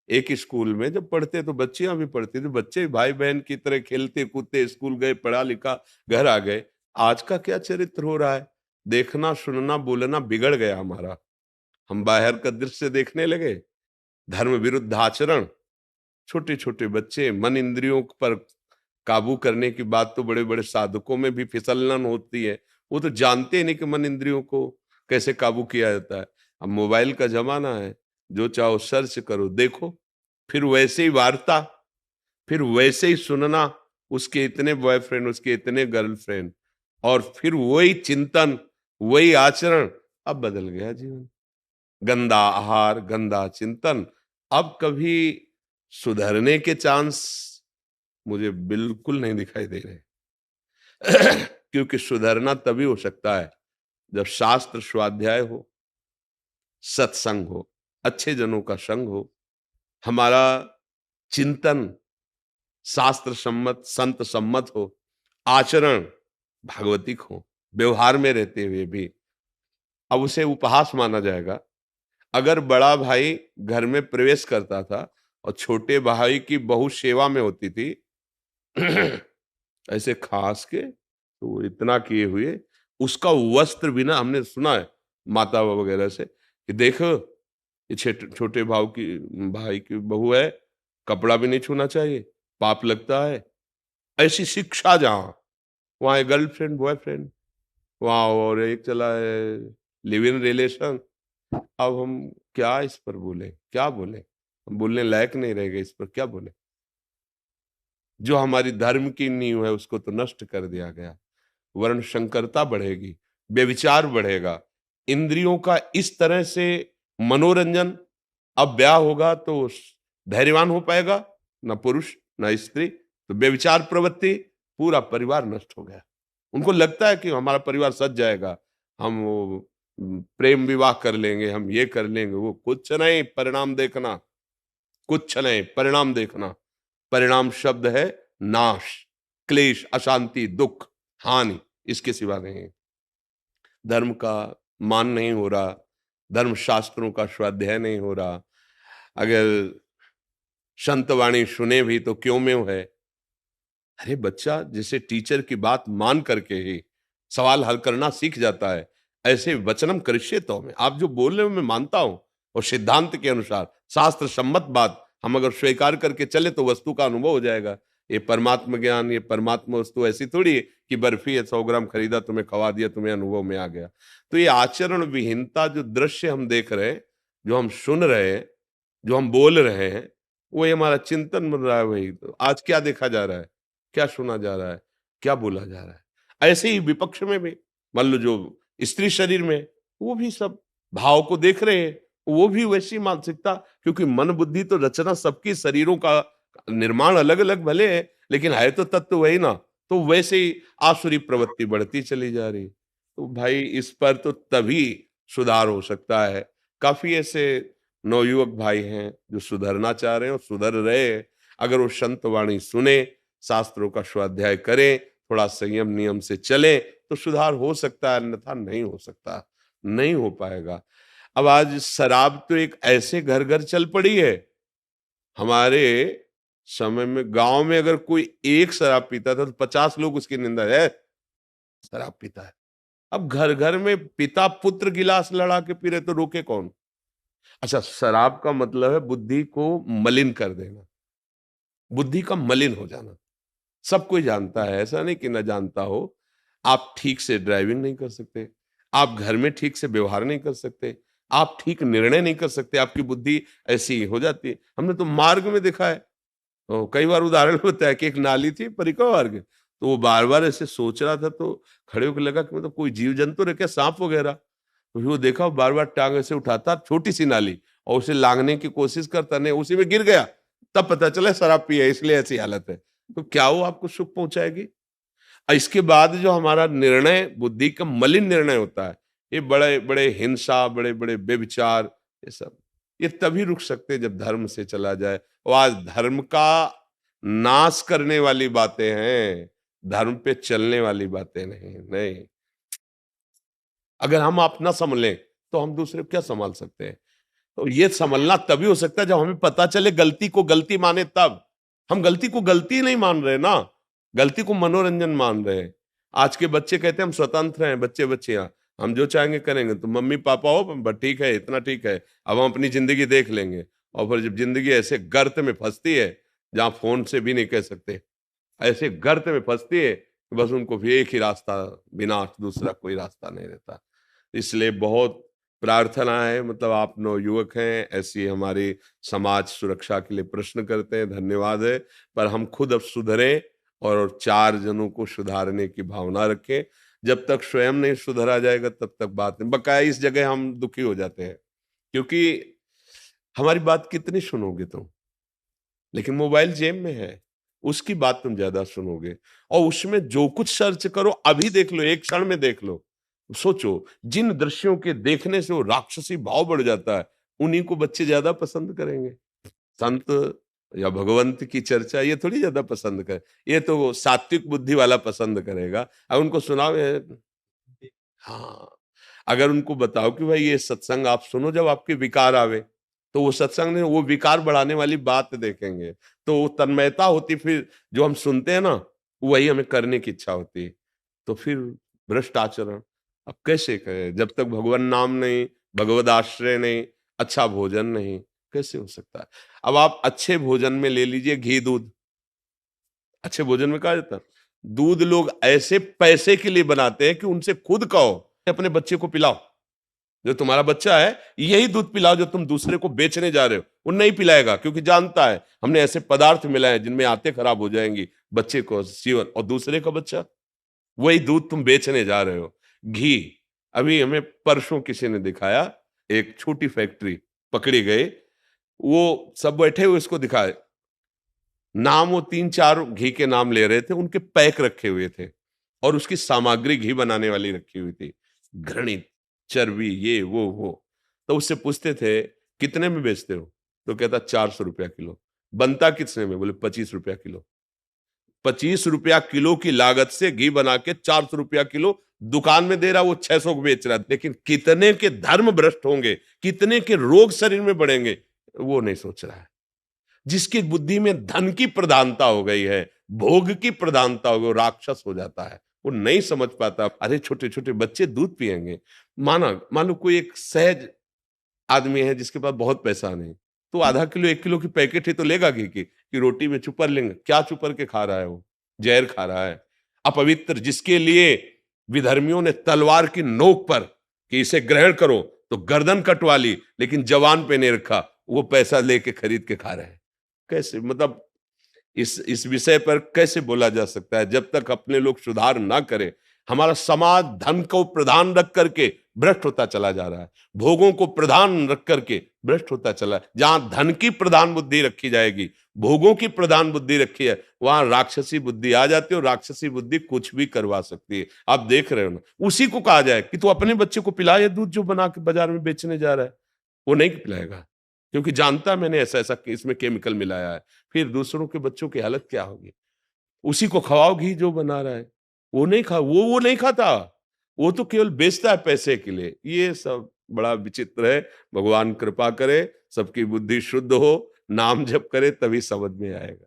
एक स्कूल में जब पढ़ते तो बच्चियां भी पढ़ती थी, बच्चे भाई बहन की तरह खेलते कूदते, स्कूल गए, पढ़ा लिखा, घर आ गए। आज का क्या चरित्र हो रहा है? देखना सुनना बोलना बिगड़ गया हमारा। हम बाहर का दृश्य देखने लगे, धर्म विरुद्ध आचरण। छोटे छोटे बच्चे, मन इंद्रियों पर काबू करने की बात तो बड़े बड़े साधकों में भी फिसलन होती है, वो तो जानते ही नहीं कि मन इंद्रियों को कैसे काबू किया जाता है। अब मोबाइल का जमाना है, जो चाहो सर्च करो, देखो, फिर वैसे ही वार्ता, फिर वैसे ही सुनना, उसके इतने बॉयफ्रेंड, उसके इतने गर्लफ्रेंड, और फिर वही चिंतन, वही आचरण। अब बदल गया जीवन, गंदा आहार, गंदा चिंतन। अब कभी सुधरने के चांस मुझे बिल्कुल नहीं दिखाई दे रहे। क्योंकि सुधरना तभी हो सकता है जब शास्त्र स्वाध्याय हो, सत्संग हो, अच्छे जनों का संग हो, हमारा चिंतन शास्त्र सम्मत, संत सम्मत हो, आचरण भागवतिक हो, व्यवहार में रहते हुए भी। अब उसे उपहास माना जाएगा अगर बड़ा भाई घर में प्रवेश करता था और छोटे भाई की बहू सेवा में होती थी ऐसे खास के, तो वो इतना किए हुए, उसका वस्त्र बिना, हमने सुना है माता वगैरह से कि देखो ये छोटे भाई की बहू है, कपड़ा भी नहीं छूना चाहिए, पाप लगता है। ऐसी शिक्षा जहां, वहां गर्लफ्रेंड बॉयफ्रेंड, वहां और एक चला है लिव इन रिलेशन। अब हम क्या इस पर बोले, क्या बोले? हम बोलने लायक नहीं रह गए, इस पर क्या बोले? जो हमारी धर्म की नींव है उसको तो नष्ट कर दिया गया। वर्ण संकरता बढ़ेगी, व्यभिचार बढ़ेगा, इंद्रियों का इस तरह से मनोरंजन। अब ब्याह होगा तो धैर्यवान हो पाएगा ना पुरुष ना स्त्री, तो व्यभिचार प्रवृत्ति, पूरा परिवार नष्ट हो गया। उनको लगता है कि हमारा परिवार सज जाएगा, हम वो प्रेम विवाह कर लेंगे, हम ये कर लेंगे, वो कुछ नहीं, परिणाम देखना, कुछ नहीं, परिणाम देखना। परिणाम शब्द है नाश, क्लेश, अशांति, दुख, हानि, इसके सिवा नहीं। धर्म का मान नहीं हो रहा, धर्म शास्त्रों का स्वाध्याय नहीं हो रहा। अगर संत वाणी सुने भी तो क्यों में है। अरे बच्चा जैसे टीचर की बात मान करके ही सवाल हल करना सीख जाता है, ऐसे वचनम करिष्ये तो में, आप जो बोल रहे हो मैं मानता हूं, और सिद्धांत के अनुसार शास्त्र सम्मत बात हम अगर स्वीकार करके चले तो वस्तु का अनुभव हो जाएगा। ये परमात्मा ज्ञान, ये परमात्मा वस्तु ऐसी थोड़ी है कि बर्फी है 100 ग्राम खरीदा, तुम्हें खवा दिया, तुम्हें अनुभव में आ गया। तो ये आचरण विहीनता, जो दृश्य हम देख रहे हैं, जो हम सुन रहे हैं, जो हम बोल रहे हैं, वही हमारा चिंतन बन रहा है। वही तो आज क्या देखा जा रहा है, क्या सुना जा रहा है, क्या बोला जा रहा है। ऐसे ही विपक्ष में भी मान लो जो स्त्री शरीर में, वो भी सब भाव को देख रहे हैं, वो भी वैसी मानसिकता, क्योंकि मन बुद्धि तो रचना सबकी, शरीरों का निर्माण अलग अलग भले है, लेकिन है तो तत्व वही ना। तो वैसे ही आसुरी प्रवृत्ति बढ़ती चली जा रही। तो भाई इस पर तो तभी सुधार हो सकता है। काफी ऐसे नवयुवक भाई हैं जो सुधरना चाह रहे हैं और सुधर रहे हैं। अगर वो संत वाणी सुने, शास्त्रों का स्वाध्याय करें, थोड़ा संयम नियम से चले, तो सुधार हो सकता है, अन्यथा नहीं हो सकता, नहीं हो पाएगा। अब आज शराब तो एक ऐसे घर घर चल पड़ी है। हमारे समय में गांव में अगर कोई एक शराब पीता था तो 50 लोग उसकी निंदा है, शराब पीता है। अब घर घर में पिता पुत्र गिलास लड़ा के पी रहे, तो रोके कौन? अच्छा, शराब का मतलब है बुद्धि को मलिन कर देना, बुद्धि का मलिन हो जाना। सब कोई जानता है, ऐसा नहीं कि ना जानता हो। आप ठीक से ड्राइविंग नहीं कर सकते, आप घर में ठीक से व्यवहार नहीं कर सकते, आप ठीक निर्णय नहीं कर सकते, आपकी बुद्धि ऐसी हो जाती है। हमने तो मार्ग में देखा है, तो कई बार उदाहरण होता है कि एक नाली थी परिक्रमा मार्ग, तो वो बार बार ऐसे सोच रहा था, तो खड़े होकर लगा कि मतलब कोई जीव जंतु रखे, सांप वगैरह। तो फिर वो देखा, बार बार टांग ऐसे उठाता, छोटी सी नाली, और उसे लांघने की कोशिश करता, नहीं, उसी में गिर गया। तब पता चला शराब पी है, इसलिए ऐसी हालत है। तो क्या वो आपको सुख पहुंचाएगी? और इसके बाद जो हमारा निर्णय बुद्धि का मलिन निर्णय होता है, ये बड़े बड़े हिंसा, बड़े बड़े बेविचार, ये सब ये तभी रुक सकते जब धर्म से चला जाए। और आज धर्म का नाश करने वाली बातें हैं, धर्म पे चलने वाली बातें नहीं। नहीं, अगर हम अपना संभलें तो हम दूसरे को क्या संभाल सकते हैं? तो ये संभलना तभी हो सकता है जब हमें पता चले गलती को गलती माने, तब। हम गलती को गलती नहीं मान रहे ना, गलती को मनोरंजन मान रहे हैं। आज के बच्चे कहते हैं हम स्वतंत्र हैं, बच्चे बच्चियां हम जो चाहेंगे करेंगे, तो मम्मी पापा हो बस ठीक है, इतना ठीक है, अब हम अपनी जिंदगी देख लेंगे। और फिर जब जिंदगी ऐसे गर्त में फंसती है जहां फोन से भी नहीं कह सकते, ऐसे गर्त में फंसती है कि बस उनको भी एक ही रास्ता, बिना दूसरा कोई रास्ता नहीं रहता। इसलिए बहुत प्रार्थना है, मतलब आप नवयुवक हैं, ऐसी हमारी समाज सुरक्षा के लिए प्रश्न करते हैं, धन्यवाद है। पर हम खुद अब सुधरें और 4 जनों को सुधारने की भावना रखें। जब तक स्वयं नहीं सुधरा जाएगा तब तक बात नहीं। बकाया इस जगह हम दुखी हो जाते हैं, क्योंकि हमारी बात कितनी सुनोगे तुम, लेकिन मोबाइल जेब में है, उसकी बात तुम ज्यादा सुनोगे। और उसमें जो कुछ सर्च करो अभी देख लो, एक क्षण में देख लो। सोचो, जिन दृश्यों के देखने से वो राक्षसी भाव बढ़ जाता है, उन्हीं को बच्चे ज्यादा पसंद करेंगे। संत या भगवंत की चर्चा ये थोड़ी ज्यादा पसंद करे, ये तो सात्विक बुद्धि वाला पसंद करेगा। अब उनको सुनाओ, हाँ, अगर उनको बताओ कि भाई ये सत्संग आप सुनो जब आपके विकार आवे, तो वो सत्संग नहीं, वो विकार बढ़ाने वाली बात देखेंगे। तो वो तन्मयता होती, फिर जो हम सुनते हैं ना वही हमें करने की इच्छा होती है। तो फिर भ्रष्ट आचरण अब कैसे करें जब तक भगवान नाम नहीं, भगवद आश्रय नहीं, अच्छा भोजन नहीं, कैसे हो सकता है। अब आप अच्छे भोजन में ले लीजिए घी दूध, अच्छे भोजन में कहा जाता है दूध लोग ऐसे पैसे के लिए बनाते हैं कि उनसे खुद कहो अपने बच्चे को पिलाओ, जो तुम्हारा बच्चा है यही दूध पिलाओ जो तुम दूसरे को बेचने जा रहे हो। वो नहीं पिलाएगा, क्योंकि जानता है हमने ऐसे पदार्थ मिलाए जिनमें आंतें खराब हो जाएंगी बच्चे को जीवन, और दूसरे का बच्चा वही दूध तुम बेचने जा रहे हो। घी, अभी हमें परसों किसी ने दिखाया, एक छोटी फैक्ट्री पकड़ी गई, वो सब बैठे हुए इसको दिखाए, नाम वो 3-4 घी के नाम ले रहे थे, उनके पैक रखे हुए थे और उसकी सामग्री घी बनाने वाली रखी हुई थी, घृणित चर्बी ये वो। तो उससे पूछते थे कितने में बेचते हो, तो कहता 400 रुपया किलो। बनता कितने में, बोले 25 रुपया किलो। 25 रुपया किलो की लागत से घी बना के 400 रुपया किलो दुकान में दे रहा, वो 600 को बेच रहा। लेकिन कितने के धर्म भ्रष्ट होंगे, कितने के रोग शरीर में बढ़ेंगे, वो नहीं सोच रहा है। जिसकी बुद्धि में धन की प्रधानता हो गई है, भोग की प्रधानता हो गई, वो राक्षस हो जाता है, वो नहीं समझ पाता। अरे छोटे छोटे बच्चे दूध पिएंगे, मान लो कोई एक सहज आदमी है जिसके पास बहुत पैसा नहीं, तो आधा किलो 1 किलो की पैकेट ही तो लेगा घी की, कि रोटी में चुपर लेंगे। क्या चुपर के खा रहा है, वो जहर खा रहा है अपवित्र, जिसके लिए विधर्मियों ने तलवार की नोक पर कि इसे ग्रहण करो तो गर्दन कटवा ली, लेकिन जवान पे नहीं रखा, वो पैसा लेके खरीद के खा रहे हैं। कैसे, मतलब इस विषय पर कैसे बोला जा सकता है। जब तक अपने लोग सुधार ना करें, हमारा समाज धन को प्रधान रख करके भ्रष्ट होता चला जा रहा है, भोगों को प्रधान रख करके भ्रष्ट होता चला है। जहां धन की प्रधान बुद्धि रखी जाएगी, भोगों की प्रधान बुद्धि रखी है, वहां राक्षसी बुद्धि आ जाती है, और राक्षसी बुद्धि कुछ भी करवा सकती है। आप देख रहे हो ना, उसी को कहा जाए कि तू अपने बच्चे को पिलाए दूध जो बना के बाजार में बेचने जा रहा है, वो नहीं पिलाएगा, क्योंकि जानता मैंने ऐसा ऐसा इसमें केमिकल मिलाया है। फिर दूसरों के बच्चों की हालत क्या होगी। उसी को खवाओ घी जो बना रहा है, वो नहीं खा, वो नहीं खाता, वो तो केवल बेचता है पैसे के लिए। ये सब बड़ा विचित्र है। भगवान कृपा करे, सबकी बुद्धि शुद्ध हो, नाम जप करे, तभी समझ में आएगा।